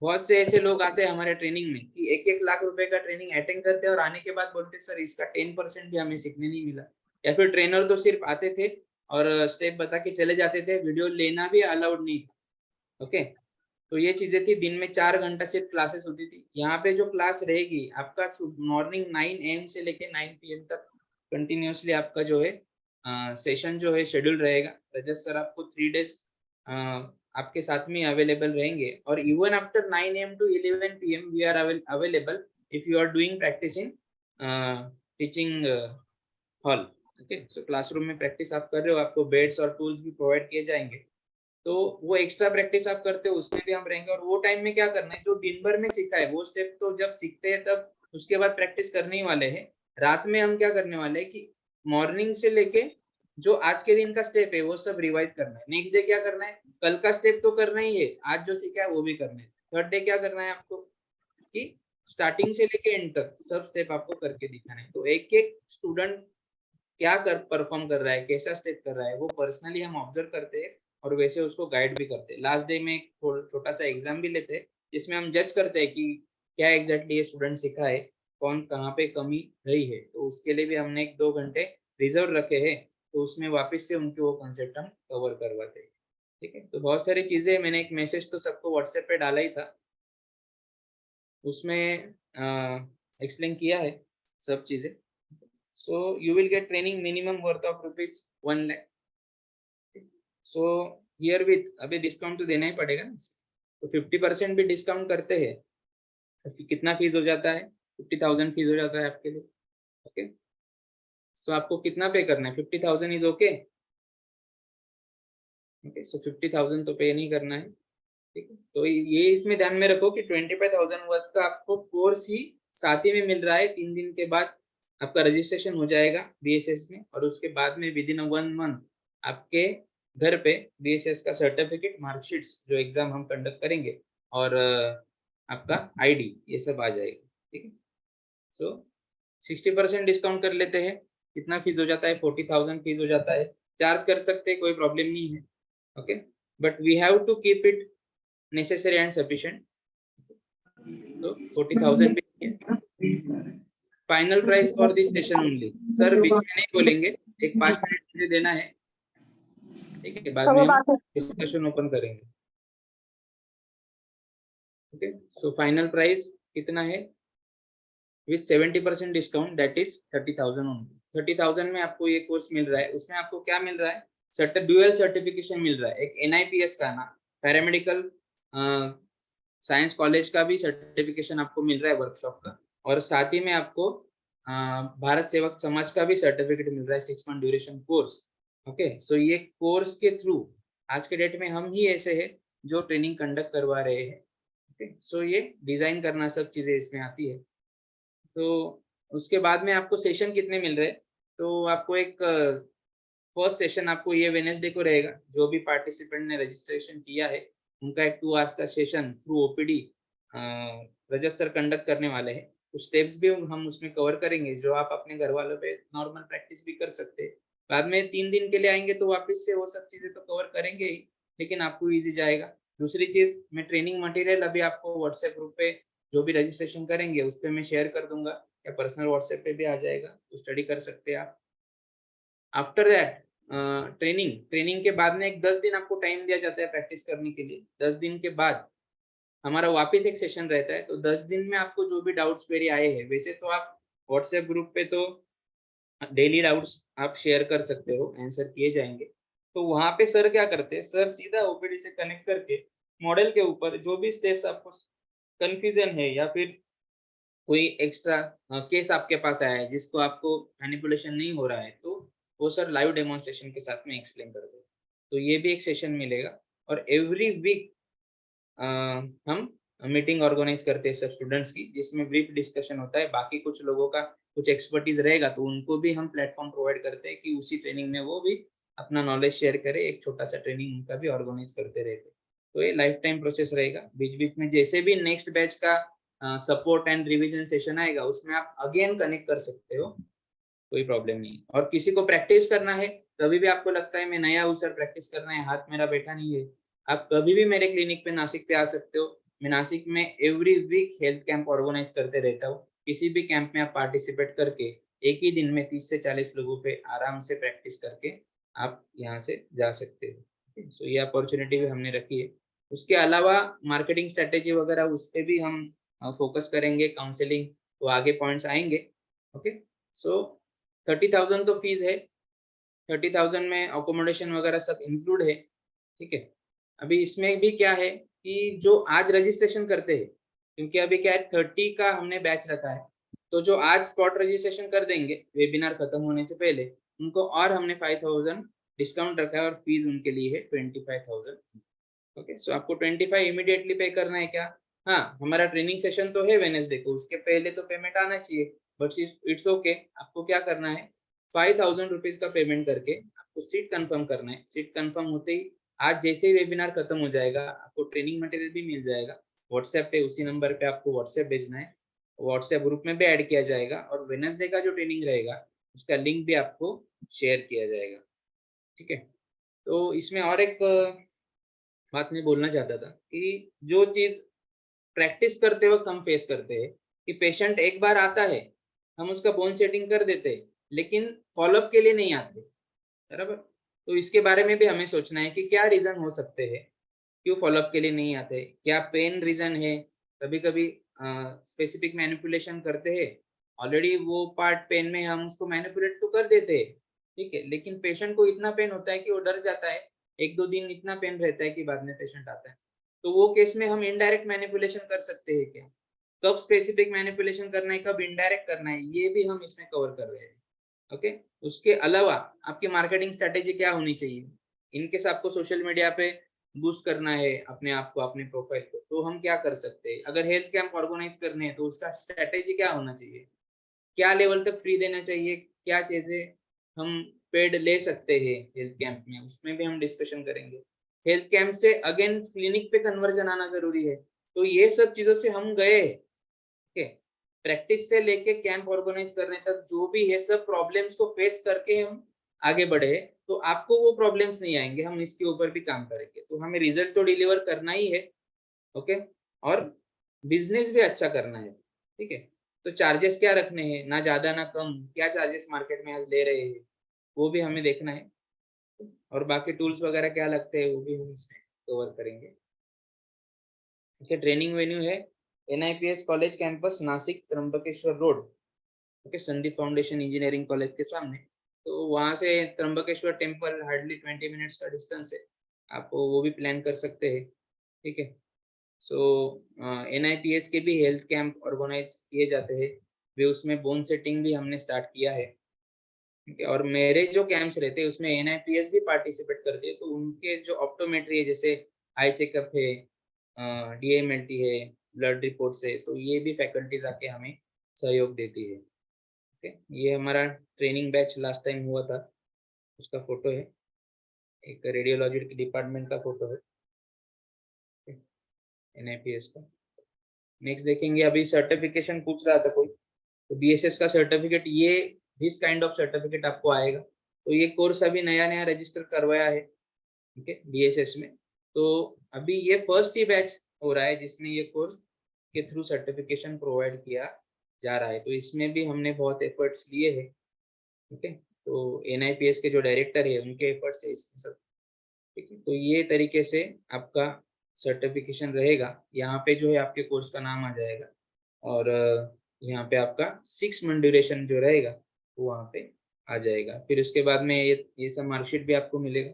बहुत से ऐसे लोग आते हैं हमारे ट्रेनिंग में कि 1-1 लाख रुपए का ट्रेनिंग अटेंड करते हैं और आने के बाद बोलते सर इसका 10% भी हमें सीखने नहीं मिला। या फिर ट्रेनर तो सिर्फ आते थे और स्टेप बता के चले जाते थे, वीडियो लेना भी अलाउड नहीं था। ओके, तो ये चीजें थी। दिन में 4 घंटा सिर्फ क्लासेस होती थी। यहाँ पे जो क्लास रहेगी आपका मॉर्निंग 9 AM से लेके 9 PM तक कंटिन्यूसली आपका जो है सेशन जो है शेड्यूल रहेगा। रजत सर आपको 3 डेज आपके साथ में अवेलेबल रहेंगे। और even after 9 AM to 11 PM we are available if you are doing practice in teaching hall. Okay, so classroom में प्रैक्टिस आप कर रहे हो, आपको बेड्स और टूल्स भी प्रोवाइड किए जाएंगे, तो वो एक्स्ट्रा प्रैक्टिस आप करते हो उसमें भी हम रहेंगे। और वो टाइम में क्या करना है, जो दिन भर में सीखा है वो स्टेप तो जब सीखते हैं तब उसके बाद प्रैक्टिस करने ही वाले हैं। रात में हम क्या करने वाले हैं कि मॉर्निंग से लेके जो आज के दिन का स्टेप है वो सब रिवाइज करना है। नेक्स्ट डे क्या करना है, कल का स्टेप तो करना ही है, आज जो सीखा है वो भी करना है। थर्ड डे क्या करना है आपको कि स्टार्टिंग से लेके एंड तक सब स्टेप आपको करके दिखाना है। तो एक एक स्टूडेंट क्या परफॉर्म कर रहा है, कैसा स्टेप कर रहा है, वो पर्सनली हम ऑब्जर्व करते हैं और वैसे उसको गाइड भी करते हैं। लास्ट डे में एक छोटा सा एग्जाम भी लेते हैं जिसमें हम जज करते हैं कि क्या एग्जैक्टली ये स्टूडेंट सीखा है, कौन कहाँ पे कमी रही है। तो उसके लिए भी हमने 1-2 घंटे रिजर्व रखे हैं, तो उसमें वापस से उनके वो कॉन्सेप्ट हम कवर करवाते हैं। ठीक है, तो बहुत सारी चीजें, मैंने एक मैसेज तो सबको व्हाट्सएप पे डाला ही था, उसमें एक्सप्लेन किया है सब चीजें। So you will get training minimum worth of rupees 1 lakh. So here with अभी डिस्काउंट तो देना ही पड़ेगा ना, तो 50% भी डिस्काउंट करते हैं तो कितना फीस हो जाता है, 50,000 फीस हो जाता है आपके लिए। ओके, सो आपको कितना पे करना है, 50,000 इज ओके। ओके, सो 50,000 तो पे नहीं करना है। ठीक है, तो ये इसमें ध्यान में रखो कि 25,000 वर्थ का आपको कोर्स ही साथ ही में मिल रहा है 3 दिन के बाद आपका रजिस्ट्रेशन हो जाएगा BSS में, और उसके बाद में विदिन 1 मंथ आपके घर पे BSS का सर्टिफिकेट, मार्कशीट्स जो एग्जाम हम कंडक्ट करेंगे, और आपका ID ये सब आ जाएगा। ठीक है, सो 60% डिस्काउंट कर लेते हैं। कितना फीस हो जाता है? 40,000 फीस हो जाता है। चार्ज कर सकते हैं, कोई प्रॉब्लम नहीं है। Okay, but we have to keep it necessary and sufficient. तो 40,000 भी है। Final price for this session only. Sir बीच में नहीं बोलेंगे, एक 5 मिनट मुझे देना है। ठीक है, बाद में हम डिस्कशन ओपन करेंगे। ओके, सो फाइनल प्राइस कितना है? With 70% discount that is 30,000 only. 30,000 में आपको ये कोर्स मिल रहा है। उसमें आपको क्या मिल रहा है? ड्यूअल सर्टिफिकेशन मिल रहा है। एक NIPS का ना, पैरामेडिकल साइंस कॉलेज का भी सर्टिफिकेशन आपको मिल रहा है वर्कशॉप का, और साथ ही में आपको भारत सेवक समाज का भी सर्टिफिकेट मिल रहा है 6 month duration course. Okay, so ये कोर्स के थ्रू आज के डेट में हम ही ऐसे हैं जो ट्रेनिंग कंडक्ट करवा रहे हैं। ओके, सो ये डिजाइन करना सब चीजें इसमें आती है। तो उसके बाद में आपको सेशन कितने मिल रहे हैं? तो आपको एक फर्स्ट सेशन आपको ये वेडनेसडे को रहेगा। जो भी पार्टिसिपेंट ने रजिस्ट्रेशन किया है उनका एक 2 आवर्स का सेशन थ्रू OPD रजत सर कंडक्ट करने वाले हैं। कुछ स्टेप्स भी हम उसमें कवर करेंगे जो आप अपने घर वालों पे नॉर्मल प्रैक्टिस भी कर सकते हैं। बाद में 3 दिन के लिए आएंगे तो वापस से वो सब चीजें तो कवर करेंगे ही, लेकिन आपको इजी जाएगा। दूसरी चीज, मैं ट्रेनिंग मटेरियल अभी आपको व्हाट्सएप ग्रुप पे जो भी रजिस्ट्रेशन करेंगे उस पर मैं शेयर कर दूंगा, या पर्सनल व्हाट्सएप पे भी आ जाएगा, तो स्टडी कर सकते हैं आप। आफ्टर दैट ट्रेनिंग के बाद में एक 10 दिन आपको टाइम दिया जाता है प्रैक्टिस करने के लिए। 10 दिन के बाद हमारा वापस एक सेशन रहता है। तो 10 दिन में आपको जो भी डाउट्स क्वेरी आए हैं, वैसे तो आप व्हाट्सएप ग्रुप पे तो डेली डाउट्स आप शेयर कर सकते हो, आंसर किए जाएंगे। तो वहां पे सर क्या करते हैं? सर सीधा OPD से कनेक्ट करके मॉडल के ऊपर जो भी स्टेप्स आपको कंफ्यूजन है, या फिर कोई एक्स्ट्रा केस आपके पास आया है जिसको आपको मैनिपुलेशन नहीं हो रहा है, तो वो सर लाइव डेमोन्स्ट्रेशन के साथ में एक्सप्लेन कर दे। तो ये भी एक सेशन मिलेगा। और एवरी वीक हम मीटिंग ऑर्गेनाइज करते हैं सब स्टूडेंट्स की, जिसमें ब्रीफ डिस्कशन होता है। बाकी कुछ लोगों का कुछ एक्सपर्टीज रहेगा तो उनको भी हम प्लेटफॉर्म प्रोवाइड करते हैं कि उसी ट्रेनिंग में वो भी अपना नॉलेज शेयर करे। एक छोटा सा ट्रेनिंग उनका भी ऑर्गेनाइज करते रहते हैं। तो ये लाइफ टाइम प्रोसेस रहेगा। बीच बीच में जैसे भी नेक्स्ट बैच का सपोर्ट एंड रिविजन सेशन आएगा उसमें आप अगेन कनेक्ट कर सकते हो, कोई प्रॉब्लम नहीं। और किसी को प्रैक्टिस करना है, कभी भी आपको लगता है मैं नया हूँ सर, प्रैक्टिस करना है, हाथ मेरा बैठा नहीं है, आप कभी भी मेरे क्लिनिक पे नासिक पे आ सकते हो। मैं नासिक में every week health camp organise करते रहता हूँ। किसी भी कैंप में आप पार्टिसिपेट करके एक ही दिन में 30 से 40 लोगों पे आराम से प्रैक्टिस करके आप यहाँ से जा सकते हो। सो ये अपॉर्चुनिटी भी हमने रखी है। उसके अलावा मार्केटिंग स्ट्रेटेजी वगैरह उस पर भी हम फोकस करेंगे, काउंसलिंग, तो आगे पॉइंट्स आएंगे। ओके, सो 30,000 तो फीस है। 30,000 में अकोमोडेशन वगैरह सब इंक्लूड है। ठीक है, अभी इसमें भी क्या है कि जो आज रजिस्ट्रेशन करते हैं, क्योंकि अभी क्या है 30 का हमने बैच रखा है, तो जो आज स्पॉट रजिस्ट्रेशन कर देंगे वेबिनार खत्म होने से पहले, उनको और हमने 5,000 डिस्काउंट रखा है, और फीस उनके लिए है 25,000। ओके, सो आपको 25 इमीडिएटली पे करना है क्या? हाँ, हमारा ट्रेनिंग सेशन तो है वेडनेसडे को, उसके पहले तो पेमेंट आना चाहिए, बट इट्स ओके। आपको क्या करना है, 5,000 रुपीज का पेमेंट करके आपको सीट कंफर्म करना है। सीट कंफर्म होते ही आज जैसे ही वेबिनार खत्म हो जाएगा आपको ट्रेनिंग मटेरियल भी मिल जाएगा व्हाट्सएप पे। उसी नंबर पे आपको व्हाट्सएप भेजना है, व्हाट्सएप ग्रुप में भी ऐड किया जाएगा, और वेडनेसडे का जो ट्रेनिंग रहेगा उसका लिंक भी आपको शेयर किया जाएगा। ठीक है, तो इसमें और एक बात मैं बोलना चाहता था कि जो चीज प्रैक्टिस करते वक्त हम फेस करते हैं कि पेशेंट एक बार आता है, हम उसका बोन सेटिंग कर देते हैं, लेकिन फॉलोअप के लिए नहीं आते, बराबर। तो इसके बारे में भी हमें सोचना है कि क्या रीजन हो सकते हैं, क्यों फॉलोअप के लिए नहीं आते। क्या पेन रीजन है? कभी कभी स्पेसिफिक मैनिपुलेशन करते हैं, ऑलरेडी वो पार्ट पेन में हम उसको मैनिपुलेट तो कर देते हैं, ठीक है, लेकिन पेशेंट को इतना पेन होता है कि वो डर जाता है। 1-2 दिन इतना पेन रहता है कि बाद में पेशेंट आता है। तो वो केस में हम इनडायरेक्ट मैनिपुलेशन कर सकते हैं क्या? कब स्पेसिफिक मैनिपुलेशन करना है, कब इनडायरेक्ट करना है, ये भी हम इसमें कवर कर रहे हैं। ओके, उसके अलावा आपकी मार्केटिंग स्ट्रेटेजी क्या होनी चाहिए? इनकेस आपको सोशल मीडिया पे बूस्ट करना है अपने आप को, अपने प्रोफाइल को, तो हम क्या कर सकते हैं? अगर हेल्थ कैंप ऑर्गेनाइज करने हैं तो उसका स्ट्रेटेजी क्या होना चाहिए? क्या लेवल तक फ्री देना चाहिए, क्या चीजें हम पेड ले सकते हैं हेल्थ कैंप में, उसमें भी हम डिस्कशन करेंगे। हेल्थ कैंप से अगेन क्लिनिक पे कन्वर्जन आना जरूरी है, तो ये सब चीजों से हम गए। ओके, प्रैक्टिस से लेके कैंप ऑर्गेनाइज करने तक जो भी है सब प्रॉब्लम्स को फेस करके हम आगे बढ़े, तो आपको वो प्रॉब्लम्स नहीं आएंगे, हम इसके ऊपर भी काम करेंगे। तो हमें रिजल्ट तो डिलीवर करना ही है, ओके, और बिजनेस भी अच्छा करना है, ठीक है। तो चार्जेस क्या रखने हैं, ना ज्यादा ना कम, क्या चार्जेस मार्केट में आज ले रहे हैं वो भी हमें देखना है, और बाकी टूल्स वगैरह क्या लगते हैं वो भी हम इसमें कवर करेंगे। ओके, ट्रेनिंग वेन्यू है NIPS college campus Nashik Trimbakeshwar road, okay, Sandeep foundation engineering college के सामने। तो वहां से त्र्यंबकेश्वर टेम्पल हार्डली 20 मिनट्स का डिस्टेंस है, आप वो भी प्लान कर सकते हैं, ठीक है। सो NIPS के भी हेल्थ कैंप ऑर्गेनाइज किए जाते हैं, वे उसमें बोन सेटिंग भी हमने स्टार्ट किया है, ठीक है। और मेरे जो कैंप्स रहते हैं उसमें NIPS भी पार्टिसिपेट करते हैं, तो उनके जो ऑप्टोमेट्री है, जैसे आई चेकअप है, DMLT है, ब्लड रिपोर्ट से, तो ये भी फैकल्टीज आके हमें सहयोग देती है। ओके, ये हमारा ट्रेनिंग बैच लास्ट टाइम हुआ था, उसका फोटो है, एक रेडियोलॉजी डिपार्टमेंट का फोटो है NIPS का। नेक्स्ट देखेंगे, अभी सर्टिफिकेशन पूछ रहा था कोई, तो BSS का सर्टिफिकेट, ये दिस काइंड ऑफ सर्टिफिकेट आपको आएगा। तो ये कोर्स अभी नया नया रजिस्टर करवाया है, ठीक है, BSS में। तो अभी ये फर्स्ट ही बैच हो रहा है जिसमें ये कोर्स के थ्रू सर्टिफिकेशन प्रोवाइड किया जा रहा है, तो इसमें भी हमने बहुत एफर्ट्स लिए हैं, ठीक है। तो NIPS के जो डायरेक्टर है उनके एफर्ट्स है इसमें सब, ठीक है। तो ये तरीके से आपका सर्टिफिकेशन रहेगा, यहाँ पे जो है आपके कोर्स का नाम आ जाएगा, और यहाँ पे आपका 6 मंथ ड्यूरेशन जो रहेगा वो वहाँ पे आ जाएगा। फिर उसके बाद में ये सब मार्कशीट भी आपको मिलेगा,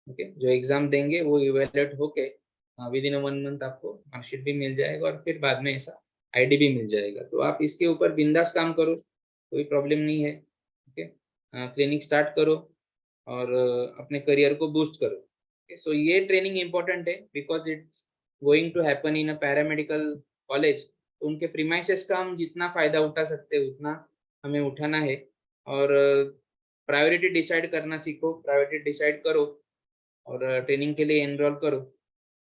ओके। जो एग्जाम देंगे वो इवेल्युएट होके विद इन 1 मंथ आपको मार्कशीट भी मिल जाएगा, और फिर बाद में ऐसा ID भी मिल जाएगा। तो आप इसके ऊपर बिंदास काम करो, कोई प्रॉब्लम नहीं है, ओके। क्लिनिक स्टार्ट करो और अपने करियर को बूस्ट करो। सो ये ट्रेनिंग इंपॉर्टेंट है because it's going to happen in a paramedical college. तो उनके प्रीमाइसेस का हम जितना फायदा उठा सकते हैं उतना हमें उठाना है, और प्रायोरिटी डिसाइड करना सीखो, प्रायोरिटी डिसाइड करो और ट्रेनिंग के लिए एनरोल करो,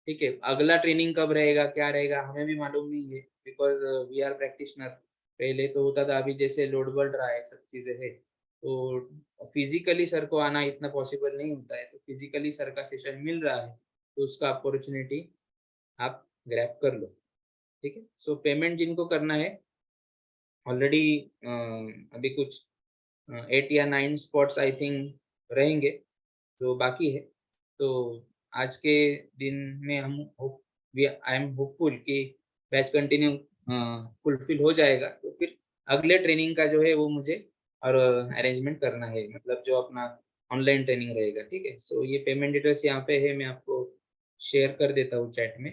ठीक है। अगला ट्रेनिंग कब रहेगा क्या रहेगा हमें भी मालूम नहीं है, बिकॉज वी आर प्रैक्टिशनर। पहले तो होता था, अभी जैसे लोड बढ़ रहा है, सब चीजें है, तो फिजिकली सर को आना इतना पॉसिबल नहीं होता है। तो फिजिकली सर का सेशन मिल रहा है तो उसका अपॉर्चुनिटी आप ग्रैब कर लो, ठीक है। सो पेमेंट जिनको करना है ऑलरेडी अभी कुछ 8 या 9 स्पॉट्स आई थिंक रहेंगे जो बाकी है। तो आज के दिन में हम आई एम होपफुल कि बैच कंटिन्यू फुलफिल हो जाएगा, तो फिर अगले ट्रेनिंग का जो है वो मुझे और अरेंजमेंट करना है, मतलब जो अपना ऑनलाइन ट्रेनिंग रहेगा, ठीक है। सो ये पेमेंट डिटेल्स यहाँ पे है, मैं आपको शेयर कर देता हूँ चैट में।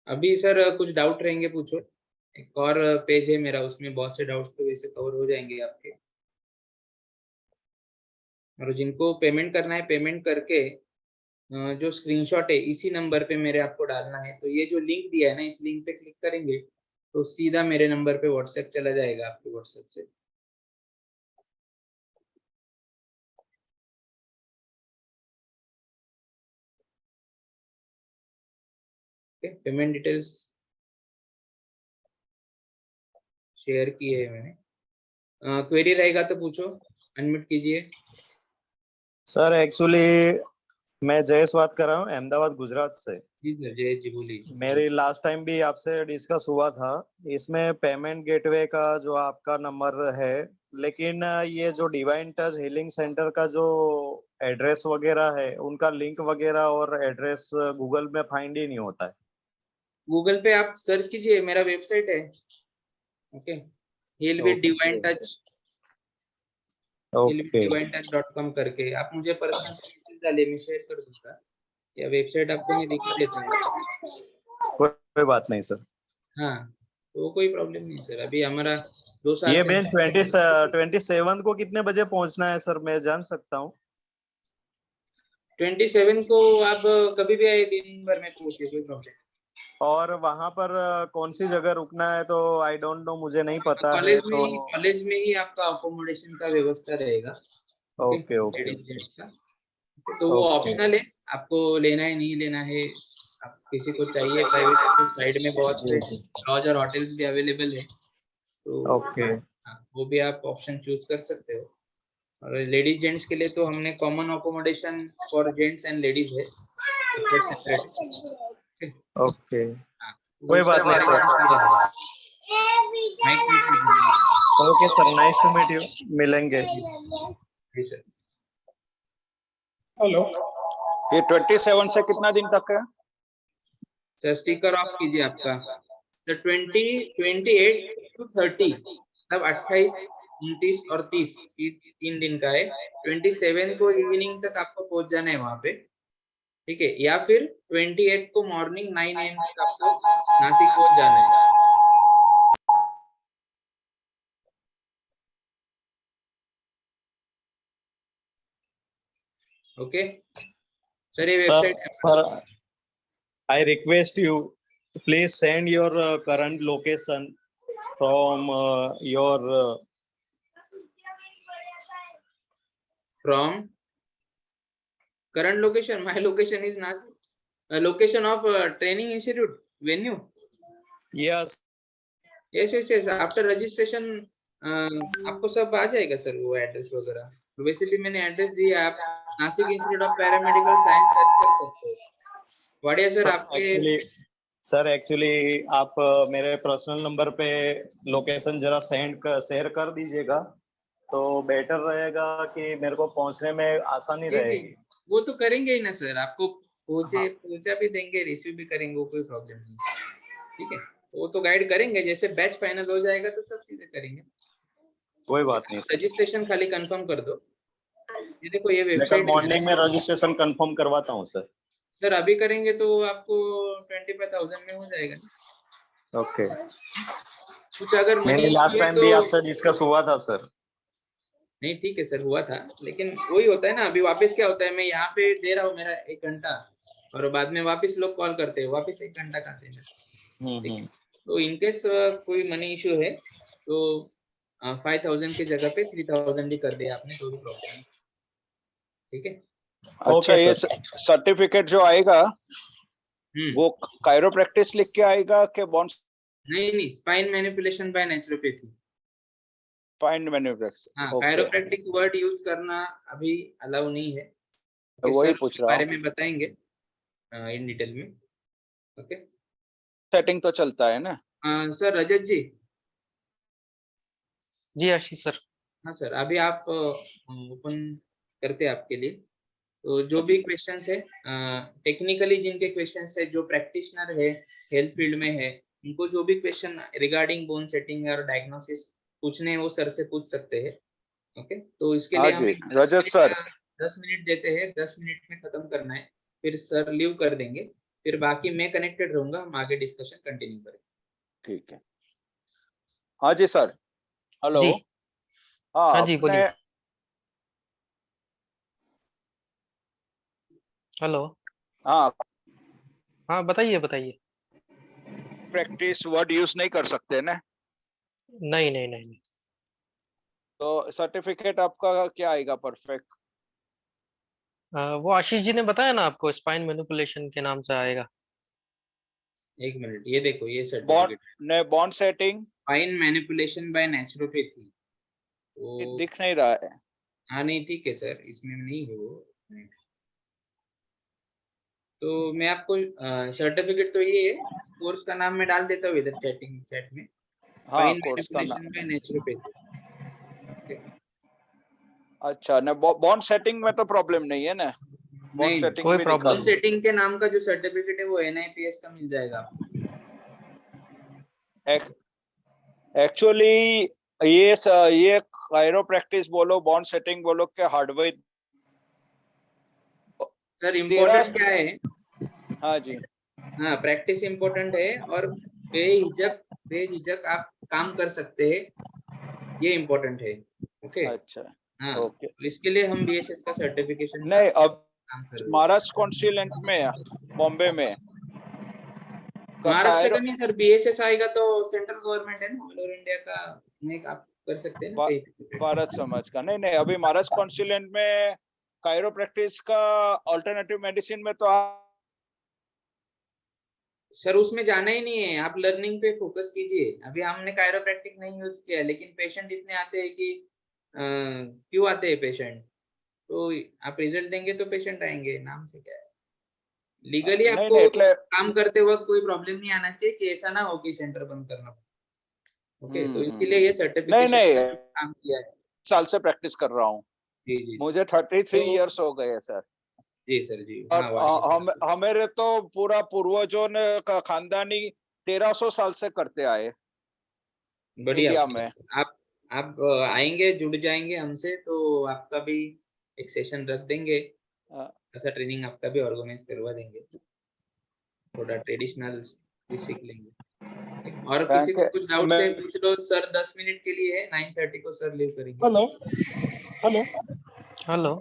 अभी सर कुछ डाउट रहेंगे पूछो, एक और पेज है मेरा उसमें बहुत से डाउट्स तो वैसे कवर हो जाएंगे आपके। और जिनको पेमेंट करना है पेमेंट करके जो स्क्रीनशॉट है इसी नंबर पे मेरे आपको डालना है। तो ये जो लिंक दिया है ना, इस लिंक पे क्लिक करेंगे तो सीधा मेरे नंबर पे व्हाट्सएप चला जाएगा, आपके व्हाट्सएप से। पेमेंट डिटेल्स शेयर की है मैंने। क्वेरी रहेगा तो पूछो, अनम्यूट कीजिए। सर एक्चुअली मैं जयेश बात कर रहा हूँ अहमदाबाद गुजरात से। जी सर, जय जी बोलिए। मेरी लास्ट टाइम भी आपसे डिस्कस हुआ था, इसमें पेमेंट गेटवे का जो आपका नंबर है, लेकिन ये जो डिवाइन टच हीलिंग सेंटर का जो एड्रेस वगैरह है उनका लिंक वगैरह और एड्रेस गूगल में फाइंड ही नहीं होता है। गूगल पे आप सर्च कीजिए, मेरा वेबसाइट है, okay, heal with divine touch, healwithdivinetouch.com करके आप मुझे पर्सनल मैसेज डालिए, मैं शेयर कर दूंगा, या वेबसाइट आपको मैं दिखा देता हूँ। कोई बात नहीं सर। हाँ, तो कोई प्रॉब्लम नहीं सर, अभी हमारा 2 साल ये से बेंच 27 को कितने बजे पहुंचना है सर, मैं जान सकता हूँ? 27 को आप कभी भी आए, दिन भर में पहुंचे, कोई प्रॉब्लम। और वहां पर कौन सी जगह रुकना है तो आई डोंट नो, मुझे नहीं पता है तो। कॉलेज में ही आपका अकोमोडेशन का व्यवस्था रहेगा। ओके ओके लेडीज जेंट्स का, तो वो ओके ऑप्शनल है, आपको लेना है नहीं लेना है। आप किसी को चाहिए प्राइवेट, तो साइड में बहुत से जी जी लॉज और होटल्स भी अवेलेबल है, तो ओके हाँ, वो भी आप ऑप्शन चूज कर सकते हो। और लेडीज जेंट्स के लिए तो हमने common accommodation for gents and ladies है, सेपरेट सेपरेट। ओके हाँ, कोई उसका बात नहीं सर। variation किया है। माइक म्यूट कीजिए। Okay sir, nice to meet you, मिलेंगे। जी सर। हेलो, ये 27 से कितना दिन तक है? सर स्पीकर ऑफ कीजिए आपका। तो 28 to 30, मतलब 28, 29 और 30 तीन दिन का है। 27 को इवनिंग तक आपको पहुंच जाना है वहां पे, ठीक है, या फिर 28 को मॉर्निंग 9 AM तक आपको नासिक पहुंच जाना है। ओके सर, ये sir website sir, I request you, please send your current location from your from current location. My location is Nasik. Location of training institute venue. Yes yes. After registration आपको सब आ जाएगा sir, वो address वगैरह। तो basically मैंने address दिया, आप Nashik institute of paramedical science search कर सकते हो। बढ़िया सर, आपके सर एक्चुअली आप मेरे पर्सनल नंबर पे लोकेशन जरा शेयर कर दीजिएगा तो बेटर रहेगा, कि मेरे को पहुंचने में आसानी रहेगी। वो तो करेंगे ही ना सर, आपको पहुंचा भी देंगे, रिसीव भी करेंगे, वो कोई प्रॉब्लम नहीं, ठीक है। वो तो गाइड करेंगे, जैसे बैच फाइनल हो जाएगा तो सब चीजें करेंगे। कोई बात नहीं सर, रजिस्ट्रेशन खाली कंफर्म कर दो। ये देखो, ये मैं कल वेबसाइट मॉर्निंग में रजिस्ट्रेशन कंफर्म करवाता हूँ सर। सर अभी करेंगे तो आपको 25,000 में हो जाएगा। ओके, कुछ अगर मनी मेरे लास्ट इशू है टाइम तो भी आपसे डिस्कस हुआ था सर। नहीं, ठीक है सर, हुआ था, लेकिन वही होता है ना, अभी वापस क्या होता है, मैं यहाँ पे दे रहा हूँ मेरा 1 घंटा, और बाद में वापस लोग कॉल करते हैं, वापस 1 घंटा का देना। तो इनकेस कोई मनी इशू है तो 5,000 की जगह पे 3,000 भी कर दिया आपने, तो भी प्रॉब्लम नहीं, ठीक है। अच्छा, ये सर्टिफिकेट जो आएगा वो कायरोप्रैक्टिस लिख के आएगा कि बॉन्ड? नहीं, spine manipulation by naturopathy. Spine manipulation, हाँ, कायरोप्रैक्टिक वर्ड यूज करना अभी अलाउ नहीं है, तो वही पूछ रहा हूँ। बारे में बताएंगे इन डिटेल में। ओके, सेटिंग तो चलता है ना? सर रजत जी। जी आशीष सर। हाँ सर, अभी आप ओपन करते हैं आपके लिए, तो जो भी क्वेश्चंस है, टेक्निकली जिनके क्वेश्चंस है, जो प्रैक्टिशनर है, हेल्थ फील्ड में है, उनको जो भी क्वेश्चन रिगार्डिंग बोन सेटिंग और डायग्नोसिस पूछने हैं वो सर से पूछ सकते हैं। ओके, तो इसके लिए हम रजत सर 10 मिनट देते हैं, 10 मिनट में खत्म करना है, फिर सर लीव कर देंगे, फिर बाकी मैं कनेक्टेड रहूंगा, हम आगे डिस्कशन कंटिन्यू करेंगे। ठीक है। हाँ जी सर, हेलो। जी। हाँ जी बोलिए। हेलो। हाँ बताइए। प्रैक्टिस वर्ड यूज नहीं कर सकते ना? नहीं। तो सर्टिफिकेट आपका क्या आएगा? परफेक्ट। वो आशीष जी ने बताया ना आपको, स्पाइन मैनिपुलेशन के नाम से आएगा। 1 मिनट, ये देखो, ये certificate bond setting spine manipulation by naturopathy, तो दिख नहीं रहा है। हाँ नहीं, ठीक है सर, इसमें नहीं है वो। तो मैं आपको सर्टिफिकेट तो ये है, कोर्स का नाम मैं डाल देता हूँ इधर चैट में, स्पाइन मैनिपुलेशन बाय नेचुरोपैथी। अच्छा, ना बॉन्ड सेटिंग में तो प्रॉब्लम नहीं है ना? बॉन्ड सेटिंग कोई भी प्रॉब्लम बॉन्ड सेटिंग के नाम का जो सर्टिफिकेट है वो NIPS का मिल जाएगा आपको। एक्चुअली ये कायरोप्रैक्टिस बोलो, बॉन्ड सेटिंग बोलो के हार्डवेयर। सर इम्पोर्टेंट क्या है? हाँ जी, हाँ, प्रैक्टिस इम्पोर्टेंट है, और बेझिझक आप काम कर सकते हैं, ये इम्पोर्टेंट है। ओके, अच्छा, हाँ, ओके। तो इसके लिए हम BSS का सर्टिफिकेशन नहीं, अब काम कर रहे हैं। महाराष्ट्र कॉन्सिलेंट में, बॉम्बे में महाराष्ट्र का नहीं सर, BSS आएगा तो सेंट्रल गवर्नमेंट है ना, ऑल ओवर इंडिया का में आप कर सकते हैं ना कहीं पे। भारत समाज का नहीं नहीं, अभी महाराज कॉन्सिलेंट में कायरोप्रैक्टिस का अल्टरनेटिव मेडिसिन में तो आप सर उसमें जाना ही नहीं है, आप लर्निंग पे फोकस कीजिए। अभी हमने कायरोप्रैक्टिक नहीं यूज किया, लेकिन पेशेंट इतने आते हैं कि क्यों आते हैं पेशेंट, तो आप रिजल्ट देंगे तो पेशेंट आएंगे, नाम से क्या है। लीगली नहीं आपको नहीं એટલે काम करते वक्त कोई प्रॉब्लम नहीं आना चाहिए कि ऐसा ना हो कि सेंटर बंद करना। ओके, तो इसीलिए ये नहीं सर्टिफिकेशन नहीं काम किया है। साल से प्रैक्टिस कर रहा हूँ, जी जी मुझे 33 तो इयर्स हो गए सर। जी सर जी, और हाँ वाह, हमारे तो पूरा पूर्वजों ने का खानदानी 1300 साल से करते आए बढ़िया इंडिया बढ़िया। में। आप आएंगे, जुड़ जाएंगे हमसे तो आपका भी एक सेशन रख देंगे, ऐसा ट्रेनिंग आपका भी ऑर्गेनाइज करवा देंगे, थोड़ा ट्रेडिशनल भी सीख लेंगे। और किसी को कुछ डाउट मैं है पूछ लो सर, 10 मिनट के लिए है, 9:30 को सर लीव करेंगे। Hello hello hello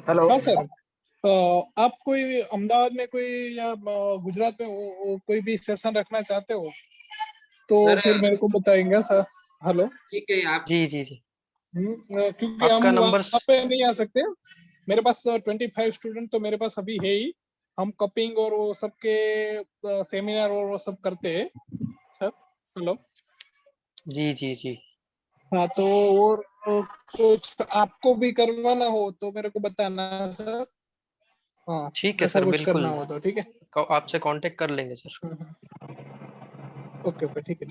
hello. हाँ सर, आप कोई अहमदाबाद में कोई या गुजरात में कोई भी सेशन रखना चाहते हो तो सर फिर मेरे को बताएंगे सर। हेलो, ठीक है आप जी जी जी, क्योंकि हम आपका नंबर वहाँ पे नहीं आ सकते। मेरे पास 25 स्टूडेंट तो मेरे पास अभी है ही। हम कपिंग और वो सबके सेमिनार और वो सब करते हैं सर। हेलो, जी जी जी, हाँ तो और कुछ आपको भी करवाना हो तो मेरे को बताना सर। हाँ, ठीक है ऐसा सर, कुछ बिल्कुल करना हो तो ठीक है। आपसे कांटेक्ट कर लेंगे सर। ओके ओके, ठीक है।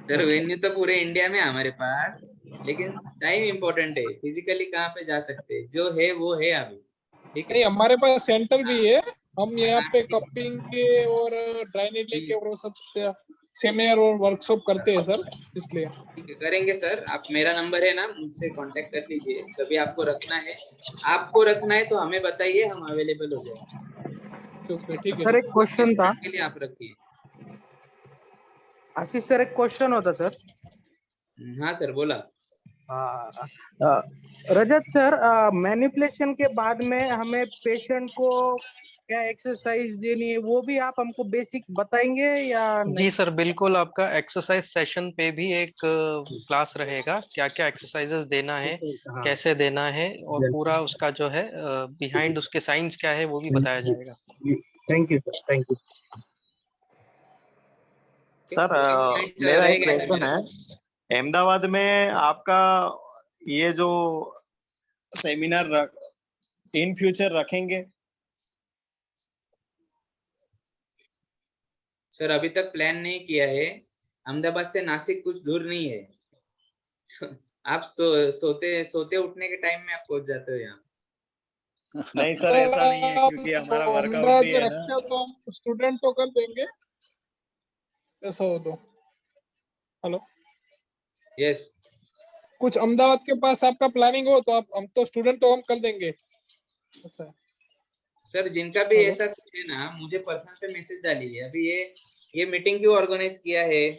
सर वेन्यू तो पूरे इंडिया में है हमारे पास, लेकिन टाइम इम्पोर्टेंट है, फिजिकली कहाँ पे जा सकते हैं, जो है वो है अभी। ठीक है, नहीं, हमारे पास सेंटर भी है। हम यहाँ हाँ, पे ठीक कपिंग के और ड्राई नीडलिंग के ठीक और वो सब सेमिनार और वर्कशॉप करते हैं सर, इसलिए। है, करेंगे सर। आप, मेरा नंबर है ना, मुझसे कांटेक्ट कर लीजिए, कभी आपको रखना है तो हमें बताइए, हम अवेलेबल हो जाएंगे। ओके, ठीक है। सर एक क्वेश्चन था, के लिए आप रखिए। आशीष सर, एक क्वेश्चन होता सर। हाँ सर बोला। रजत सर, मैनिपुलेशन के बाद में हमें पेशेंट को क्या एक्सरसाइज देनी है, वो भी आप हमको बेसिक बताएंगे या जी नहीं? सर, बिल्कुल आपका एक्सरसाइज सेशन पे भी एक क्लास रहेगा, क्या क्या एक्सरसाइजेस देना है, हाँ, कैसे देना है, और पूरा उसका जो है बिहाइंड उसके साइंस क्या है वो भी बताया जाएगा। Thank you sir, thank you. Sir Appointment मेरा एक रहेगा क्वेश्चन मेरा। है, अहमदाबाद में आपका ये जो सेमिनार इन फ्यूचर रखेंगे? सर अभी तक प्लान नहीं किया है, अहमदाबाद से नासिक कुछ दूर नहीं है। आप सोते उठने के टाइम में आप पहुंच जाते हो यहाँ। नहीं सर, ऐसा नहीं है, क्योंकि हमारा वर्कआउट भी है ना। रखते हो तो हम स्टूडेंट तो कर देंगे, ऐसा हो तो। हेलो, यस कुछ अहमदाबाद के पास आपका प्लानिंग हो तो आप, हम तो स्टूडेंट तो हम कर देंगे, ऐसा है। सर, जिनका भी हेलो, ऐसा कुछ है ना, मुझे पर्सनल पे मैसेज डालिए। अभी ये मीटिंग क्यों ऑर्गेनाइज किया है,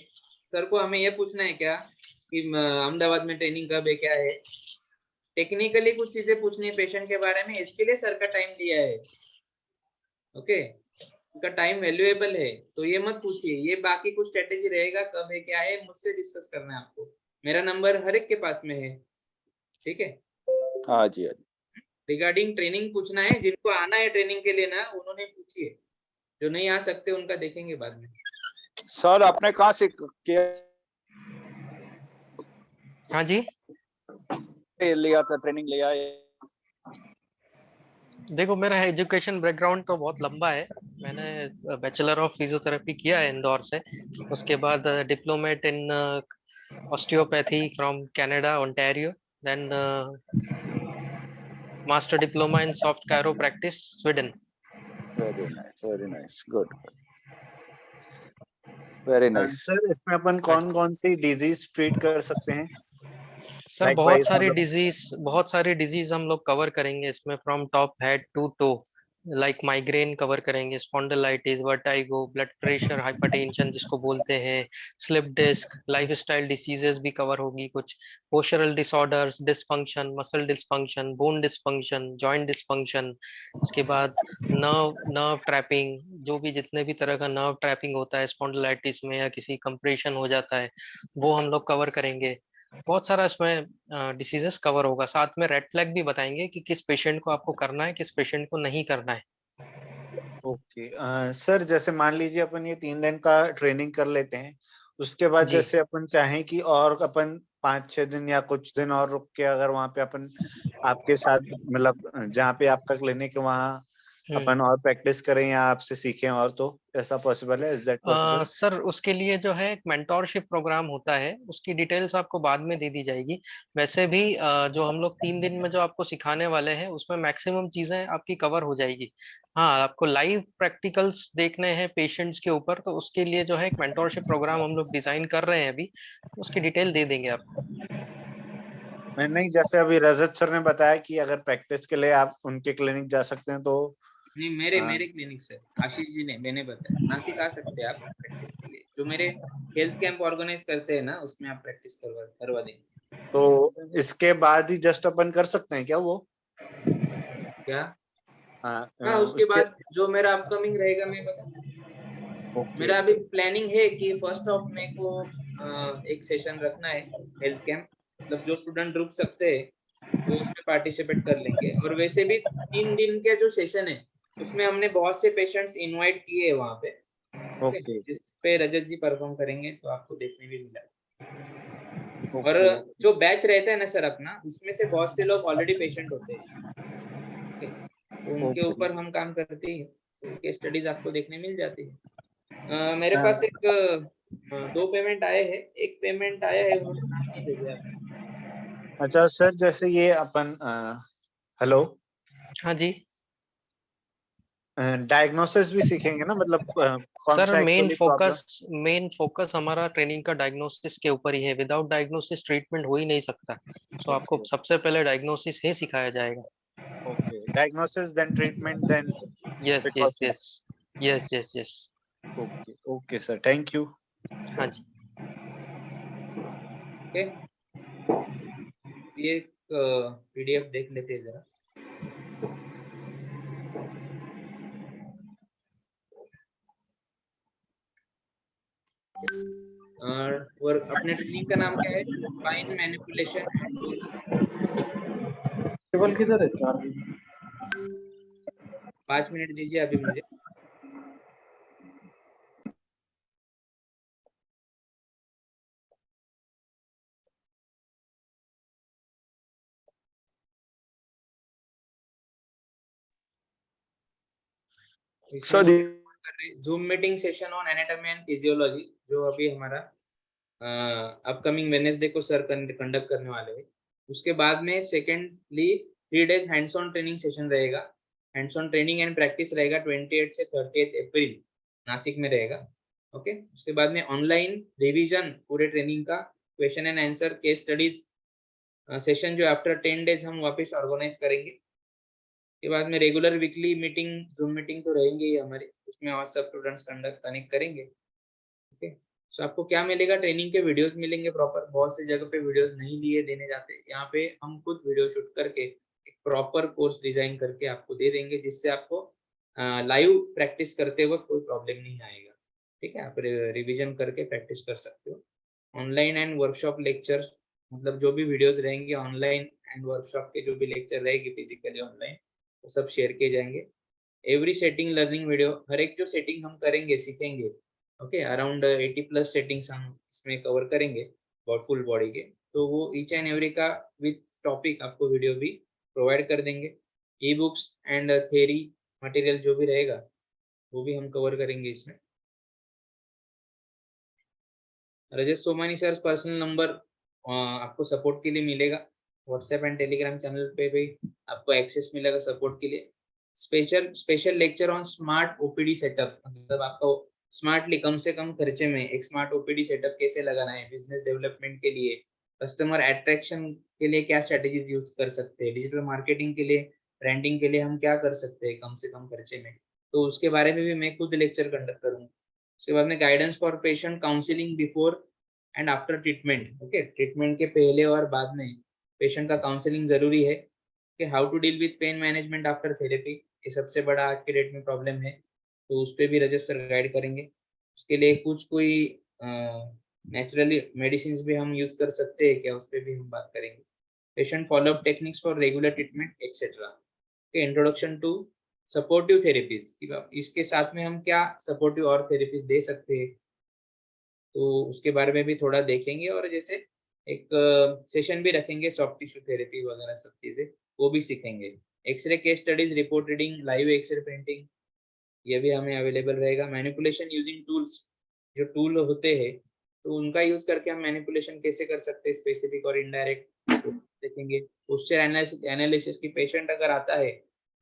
सर को हमें ये पूछना है क्या कि अहमदाबाद में ट्रेनिंग कब है, क्या है, टेक्निकली कुछ चीजें पूछनी है पेशेंट के बारे में, इसके लिए सर का टाइम लिया है। ओके, उनका टाइम वैल्यूएबल है, तो ये मत पूछिए, ये बाकी कुछ स्ट्रेटेजी रहेगा कब है क्या है, मुझसे डिस्कस करना है आपको। मेरा नंबर हर एक के पास में है, ठीक है। हाँ जी हाँ जी। रिगार्डिंग ट्रेनिंग पूछना है, जिनको आना है ट्रेनिंग के लिए ना, उन्होंने पूछिए, जो नहीं आ सकते उनका देखेंगे बाद में। सर आपने कहाँ से किया हाँ जी, लिया था, ट्रेनिंग लिया है? देखो मेरा एजुकेशन बैकग्राउंड तो बहुत लंबा है। मैंने बैचलर ऑफ फिजियोथेरेपी किया है इंदौर से, उसके बाद diplomate in osteopathy from Canada Ontario, then master diploma in soft chiropractic Sweden. Very nice, good, very nice. Sir इसमें अपन कौन कौन सी डिजीज ट्रीट कर सकते हैं? सर Likewise, बहुत सारी डिजीज हम लोग कवर करेंगे इसमें, from top head to toe, like migraine cover करेंगे, spondylitis, vertigo, blood pressure, hypertension जिसको बोलते हैं, स्लिप डिस्क, लाइफस्टाइल डिसीजेस भी कवर होगी, कुछ postural disorders, dysfunction, muscle dysfunction, bone dysfunction, joint dysfunction. इसके बाद नर्व नर्व ट्रैपिंग, जो भी जितने भी तरह का नर्व ट्रैपिंग होता है स्पॉन्डिलाइटिस में या किसी कंप्रेशन हो जाता है, वो हम लोग कवर करेंगे। बहुत सारा इसमें डिसीजेस कवर होगा। साथ में रेड फ्लैग भी बताएंगे कि किस पेशेंट को आपको करना है, किस पेशेंट को नहीं करना है। ओके सर, जैसे मान लीजिए अपन ये 3 दिन का ट्रेनिंग कर लेते हैं, उसके बाद जी। जैसे अपन चाहें कि और अपन 5-6 दिन या कुछ दिन और रुक के अगर वहां पे अपन आपके साथ मतलब जहाँ पे आपका क्लिनिक है वहाँ अपन और प्रैक्टिस करें या आपसे सीखें, और तो ऐसा पॉसिबल है? Is that possible? सर उसके लिए जो है एक मेंटोरशिप प्रोग्राम होता है, उसकी डिटेल्स आपको बाद में दे दी जाएगी। वैसे भी जो हम लोग 3 दिन में जो आपको सिखाने वाले हैं उसमें मैक्सिमम चीजें आपकी कवर हो जाएगी। हाँ, आपको लाइव प्रैक्टिकल्स देखने हैं पेशेंट्स के ऊपर, तो उसके लिए जो है एक मेंटोरशिप प्रोग्राम हम लोग डिजाइन कर रहे हैं अभी, उसकी डिटेल दे देंगे आपको। मैं नहीं, जैसे अभी रजत सर ने बताया कि अगर प्रैक्टिस के लिए आप उनके क्लिनिक जा सकते हैं, तो नहीं, मेरे क्लिनिक से आशीष जी ने मैंने बताया नासिक आ सकते हैं आप प्रैक्टिस के लिए। जो मेरे हेल्थ कैंप ऑर्गेनाइज करते हैं ना, उसमें आप प्रैक्टिस करवा देंगे। तो इसके बाद ही जस्ट अपन कर सकते हैं क्या वो? क्या? हाँ, उसके बाद जो मेरा अपकमिंग रहेगा मैं बता। मेरा अभी प्लानिंग है कि 1 मई को एक सेशन रखना है हेल्थ कैंप, मतलब जो स्टूडेंट रुक सकते हैं वो उसमें पार्टिसिपेट कर लेंगे। और वैसे भी 3 दिन के जो सेशन है उसमें हमने बहुत से पेशेंट्स इनवाइट किए हैं वहाँ पे, ओके। जिस पे रजत जी परफॉर्म करेंगे, तो आपको देखने भी मिला। और ओके। जो बैच रहता है ना सर अपना, उसमें से बहुत से लोग ऑलरेडी पेशेंट होते हैं, तो उनके ओके। ऊपर हम काम करते हैं, तो केस स्टडीज आपको देखने मिल जाती है। मेरे हाँ। पास एक 2 पेमेंट आए हैं, एक पेमेंट आया है उन्होंने नाम नहीं भेजा है। अच्छा सर, जैसे ये अपन हेलो, हाँ जी डायग्नोसिस भी सीखेंगे ना, मतलब कौन सर, सा एक्चुअली प्रॉब्लम? मेन फोकस हमारा ट्रेनिंग का डायग्नोसिस के ऊपर ही है। विदाउट डायग्नोसिस ट्रीटमेंट हो ही नहीं सकता। सो आपको ओके। सबसे पहले डायग्नोसिस ही सिखाया जाएगा। Okay, diagnosis then treatment then yes yes precaution. Yes yes yes yes. Okay okay sir, thank you. हाँ जी। ओके, ये पीडीएफ देख लेते हैं जरा। और अपने ट्रेनिंग का नाम क्या है? Spine manipulation and bone setting. Table किधर है? 5 मिनट दीजिए अभी मुझे। इसमें zoom meeting session on anatomy and physiology, जो अभी हमारा अपकमिंग वेडनेसडे को सर कंडक्ट करने वाले हैं। उसके बाद में secondly 3 days hands on training session रहेगा। Hands on training and practice रहेगा 28 से 30 अप्रैल नासिक में रहेगा। ओके, उसके बाद में ऑनलाइन रिवीजन पूरे ट्रेनिंग का, question and answer, case studies session जो आफ्टर 10 डेज हम वापस ऑर्गेनाइज करेंगे। के बाद में regular weekly meeting, zoom meeting तो रहेंगे ही हमारे, उसमें और सब स्टूडेंट्स कनेक्ट करेंगे। ओके, सो आपको क्या मिलेगा? ट्रेनिंग के वीडियोस मिलेंगे प्रॉपर। बहुत सी जगह पे वीडियोस नहीं लिए देने जाते, यहाँ पे हम खुद वीडियो शूट करके एक प्रॉपर कोर्स डिजाइन करके आपको दे देंगे, जिससे आपको लाइव प्रैक्टिस करते वक्त कोई प्रॉब्लम नहीं आएगा। ठीक है, आप रिविजन करके प्रैक्टिस कर सकते हो। ऑनलाइन एंड वर्कशॉप लेक्चर, मतलब जो भी वीडियोस रहेंगे ऑनलाइन एंड वर्कशॉप के जो भी लेक्चर रहेगी फिजिकली ऑनलाइन, वो सब शेयर किए जाएंगे। एवरी सेटिंग लर्निंग वीडियो, हर एक जो सेटिंग हम करेंगे सीखेंगे, ओके, अराउंड 80+ सेटिंग्स हम इसमें कवर करेंगे फुल बॉडी के, तो वो ईच एंड एवरी का विथ टॉपिक आपको वीडियो भी प्रोवाइड कर देंगे। E books and theory material जो भी रहेगा वो भी हम कवर करेंगे इसमें। रजत सोमानी सर पर्सनल नंबर आपको सपोर्ट के लिए मिलेगा। व्हाट्सएप एंड टेलीग्राम चैनल पे भी आपको एक्सेस मिलेगा सपोर्ट के लिए। Special lecture on smart OPD setup, मतलब आपको स्मार्टली कम से कम खर्चे में एक स्मार्ट ओपीडी सेटअप कैसे लगाना है, बिजनेस डेवलपमेंट के लिए, कस्टमर अट्रैक्शन के लिए क्या स्ट्रेटेजीज यूज कर सकते हैं, डिजिटल मार्केटिंग के लिए ब्रांडिंग के लिए हम क्या कर सकते हैं कम से कम खर्चे में, तो उसके बारे में भी मैं खुद लेक्चर कंडक्ट करूंगा। उसके बाद में guidance for patient counselling before and after treatment. Okay, treatment के पहले और बाद में पेशेंट का काउंसलिंग जरूरी है कि how to deal with pain management after therapy, ये सबसे बड़ा आज के डेट में प्रॉब्लम है, तो उस पर भी रजत सर गाइड करेंगे। उसके लिए कुछ कोई नेचुरली मेडिसिन भी हम यूज कर सकते हैं क्या, उस पर भी हम बात करेंगे। Patient follow up techniques for regular treatment etcetera. Introduction to supportive therapies, इसके साथ में हम क्या सपोर्टिव और थेरेपीज दे सकते हैं, तो उसके बारे में भी थोड़ा देखेंगे। और जैसे एक सेशन भी रखेंगे सॉफ्ट टिश्यू थेरेपी वगैरह सब चीजें वो भी सीखेंगे। X ray case studies, report reading, live x ray printing, ये भी हमें अवेलेबल रहेगा। मैनिपुलेशन यूजिंग टूल्स, जो टूल होते हैं तो उनका यूज करके हम मैनिपुलेशन कैसे कर सकते हैं, स्पेसिफिक और इनडायरेक्ट देखेंगे। पोस्चर एनालिसिस की पेशेंट अगर आता है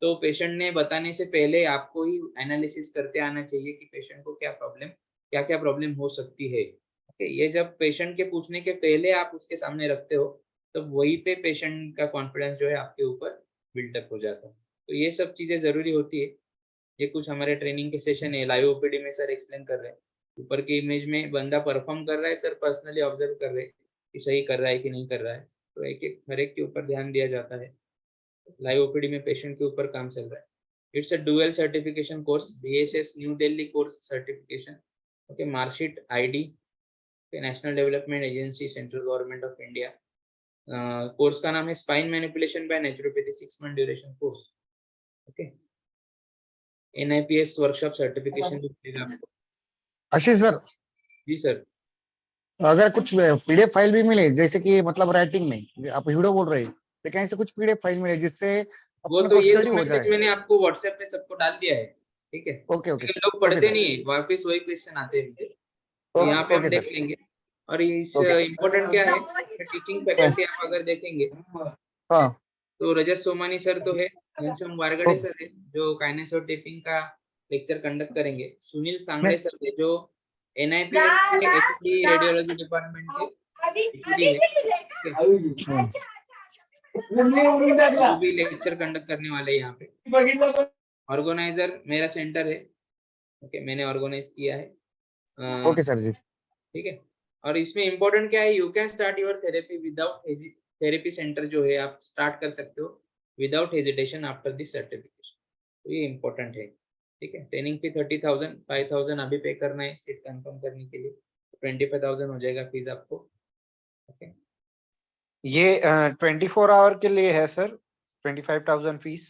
तो पेशेंट ने बताने से पहले आपको ही एनालिसिस करते आना चाहिए कि पेशेंट को क्या क्या प्रॉब्लम हो सकती है। ये जब पेशेंट के पूछने के पहले आप उसके सामने रखते हो तो वही पे पेशेंट का कॉन्फिडेंस जो है आपके ऊपर बिल्डअप हो जाता है। तो ये सब चीजें जरूरी होती है। ये कुछ हमारे ट्रेनिंग के सेशन है, लाइव ओपीडी में सर एक्सप्लेन कर रहे हैं। ऊपर की इमेज में बंदा परफॉर्म कर रहा है, सर पर्सनली ऑब्जर्व कर रहे हैं कि सही कर रहा है कि नहीं कर रहा है, तो एक एक हर एक के ऊपर ध्यान दिया जाता है। लाइव ओपीडी में पेशेंट के ऊपर काम चल रहा है। It's a dual certification course, BSS New Delhi course certification, okay, marksheet, ID, national development agency, central government of India. Course का नाम है spine manipulation by naturopathy, 6 month duration course. Okay, NIPS workshop certification भी मिलेगा आपको। Ashish sir, जी sir. अगर कुछ PDF file भी मिले, जैसे कि मतलब राइटिंग में आप वीडियो बोल रहे हैं, तो कहीं से कुछ पीडीएफ फाइल मिले जिससे वो अपने तो को ये स्टडी तो हो मैसेज जाए। मैंने आपको व्हाट्सएप पे सबको डाल दिया है, ठीक है। ओके ओके लेकिन लोग ओके पढ़ते सर, नहीं है, वापस वही क्वेश्चन आते हैं मुझे, तो यहाँ पे हम ओके देख सर, लेंगे। और इस ओके। इम्पोर्टेंट क्या है, इसमें टीचिंग फैकल्टी आप अगर देखेंगे हाँ, तो रजत सोमानी सर तो है, घनश्याम वारगड़े सर है जो काइनेस और टेपिंग का लेक्चर कंडक्ट करेंगे। सुनील सांगड़े सर है जो NIPS के एचडी रेडियोलॉजी डिपार्टमेंट के एचडी है, वो भी लेक्चर कंडक्ट करने वाले हैं यहाँ पे। ऑर्गेनाइजर मेरा सेंटर है, ओके, मैंने ऑर्गेनाइज किया है। ओके सर जी। ठीक है। और इसमें इम्पोर्टेंट क्या है, you can start your therapy without therapy centre जो है आप स्टार्ट कर सकते हो without hesitation after this certification, तो ये इम्पोर्टेंट है। ठीक है, ट्रेनिंग फी 30,000, 5,000 अभी पे करना है सीट कंफर्म करने के लिए, 25,000 हो जाएगा फीस आपको। ओके, ये 24 आवर के लिए है सर, 25,000 फीस।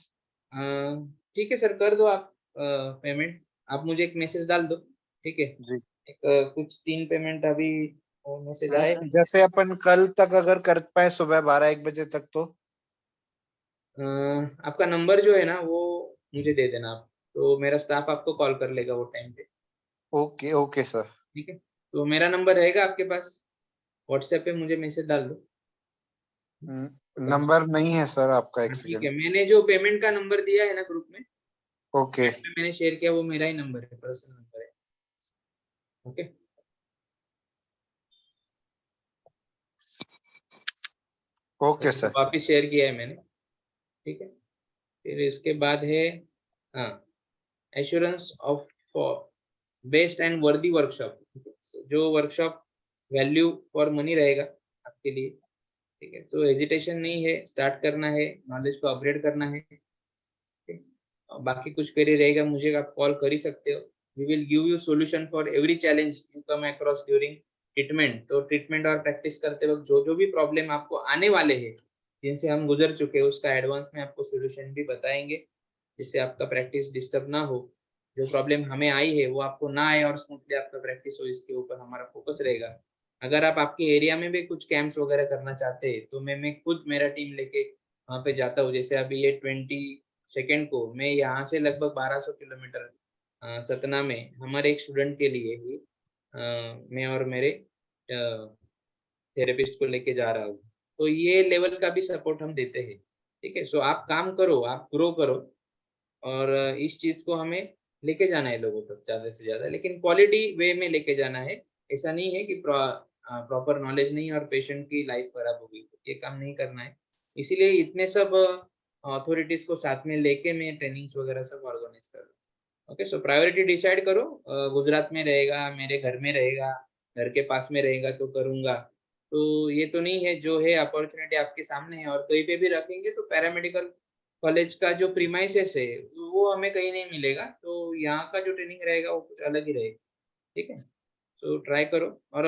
ठीक है सर, कर दो आप पेमेंट, आप मुझे एक मैसेज डाल दो, ठीक है। जी। एक कुछ 3 पेमेंट अभी मैसेज आए। जैसे अपन कल तक अगर कर पाए सुबह 12-1 बजे तक तो आपका नंबर जो है ना वो मुझे दे देना आप, तो मेरा स्टाफ आपको कॉल कर लेगा वो टाइम पे। Okay okay sir. ठीक है, तो मेरा नंबर रहेगा आपके पास, व्हाट्सएप पे मुझे मैसेज डाल दो। नंबर नहीं है सर आपका, एक ठीक सेकंड। है, मैंने जो पेमेंट का नंबर दिया है ना ग्रुप में, ओके मैंने शेयर किया, वो मेरा ही नंबर है, पर्सनल नंबर है। Okay, okay sir. वापिस शेयर किया है मैंने। ठीक है, फिर इसके बाद है हाँ, एश्योरेंस ऑफ बेस्ट एंड वर्दी वर्कशॉप, जो वर्कशॉप वैल्यू फॉर मनी रहेगा आपके लिए। ठीक है, तो हेजिटेशन नहीं है, स्टार्ट करना है, नॉलेज को अपग्रेड करना है। बाकी कुछ क्वेरी रहेगा मुझे आप कॉल कर ही सकते हो। We will give you solution for every challenge you come across during treatment. तो ट्रीटमेंट और प्रैक्टिस करते वक्त जो जो भी प्रॉब्लम आपको आने वाले हैं, जिनसे हम गुजर चुके हैं, उसका एडवांस में आपको सॉल्यूशन भी बताएंगे, जिससे आपका प्रैक्टिस डिस्टर्ब ना हो। जो प्रॉब्लम हमें आई है वो आपको ना आए और स्मूथली आपका प्रैक्टिस हो, इसके ऊपर हमारा फोकस रहेगा। अगर आप आपके एरिया में भी कुछ कैंप्स वगैरह करना चाहते हैं तो मैं खुद मेरा टीम लेके वहाँ पे जाता हूँ। जैसे अभी ये 22 को मैं यहाँ से लगभग 1200 किलोमीटर सतना में हमारे एक स्टूडेंट के लिए ही मैं और मेरे थेरेपिस्ट को लेके जा रहा हूँ। तो ये लेवल का भी सपोर्ट हम देते हैं। ठीक है, सो आप काम करो, आप ग्रो करो, और इस चीज को हमें लेके जाना है लोगों तक ज्यादा से ज्यादा, लेकिन क्वालिटी वे में लेके जाना है। ऐसा नहीं है कि प्रॉपर नॉलेज नहीं और पेशेंट की लाइफ खराब होगी, ये काम नहीं करना है। इसीलिए इतने सब अथॉरिटीज को साथ में लेके मैं ट्रेनिंग्स वगैरह सब ऑर्गेनाइज कर रहा हूँ। ओके, सो प्रायोरिटी डिसाइड करो, गुजरात में रहेगा, मेरे घर में रहेगा, घर के पास में रहेगा तो करूंगा। तो ये तो नहीं है, जो है अपॉर्चुनिटी आपके सामने है, और कहीं पे भी रखेंगे तो पैरामेडिकल कॉलेज का जो प्रीमाइसेस है वो हमें कहीं नहीं मिलेगा, तो यहाँ का जो ट्रेनिंग रहेगा वो कुछ अलग ही रहेगा। ठीक है, सो ट्राई करो, और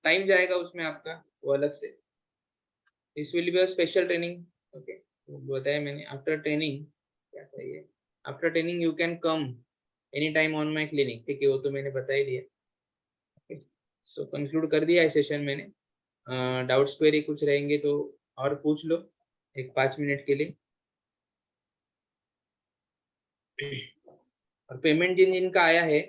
टाइम जाएगा उसमें आपका वो अलग से। This will be a special training. Okay, बताया मैंने, आफ्टर ट्रेनिंग क्या चाहिए, after training you can come any time on my clinic. ठीक है, वो तो मैंने बता ही दिया। ओके, सो कंक्लूड कर दिया है सेशन मैंने। डाउट्स क्वेरी कुछ रहेंगे तो और पूछ लो, एक 5 मिनट के लिए। और पेमेंट जिन जिनका आया है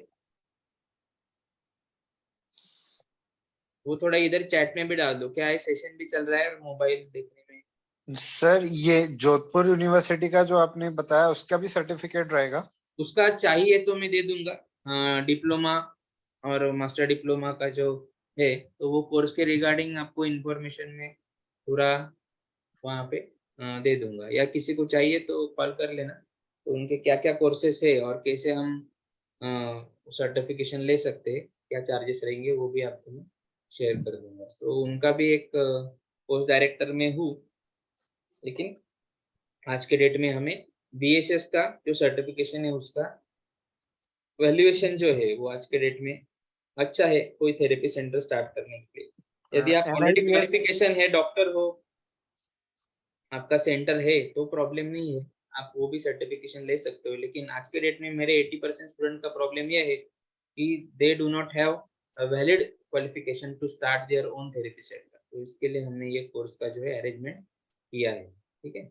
वो थोड़ा इधर चैट में भी डाल दो, क्या है सेशन भी चल रहा है और मोबाइल देखने में। सर ये जोधपुर यूनिवर्सिटी का जो आपने बताया उसका भी सर्टिफिकेट रहेगा? उसका चाहिए तो मैं दे दूंगा, डिप्लोमा और मास्टर डिप्लोमा का जो है, तो वो कोर्स के रिगार्डिंग आपको इंफॉर्मेशन में पूरा वहाँ पे दे दूंगा, या किसी को चाहिए तो कॉल कर लेना। तो उनके क्या क्या कोर्सेस है और कैसे हम सर्टिफिकेशन ले सकते हैं, क्या चार्जेस रहेंगे, वो भी आपको मैं शेयर कर दूंगा। तो उनका भी एक कोर्स डायरेक्टर में हूँ, लेकिन आज के डेट में हमें BSS का जो सर्टिफिकेशन है उसका वैल्यूएशन जो है वो आज के डेट में अच्छा है कोई थेरेपी सेंटर स्टार्ट करने के लिए। यदि आप ऑलरेडी NIPS क्वालिफिकेशन है, डॉक्टर हो, आपका सेंटर है, तो प्रॉब्लम नहीं है, आप वो भी सर्टिफिकेशन ले सकते हो। लेकिन आज के डेट में मेरे 80% स्टूडेंट का प्रॉब्लम यह है कि they do not have a valid qualification to start their own therapy centre. तो इसके लिए हमने ये कोर्स का जो है अरेंजमेंट किया है। ठीक है।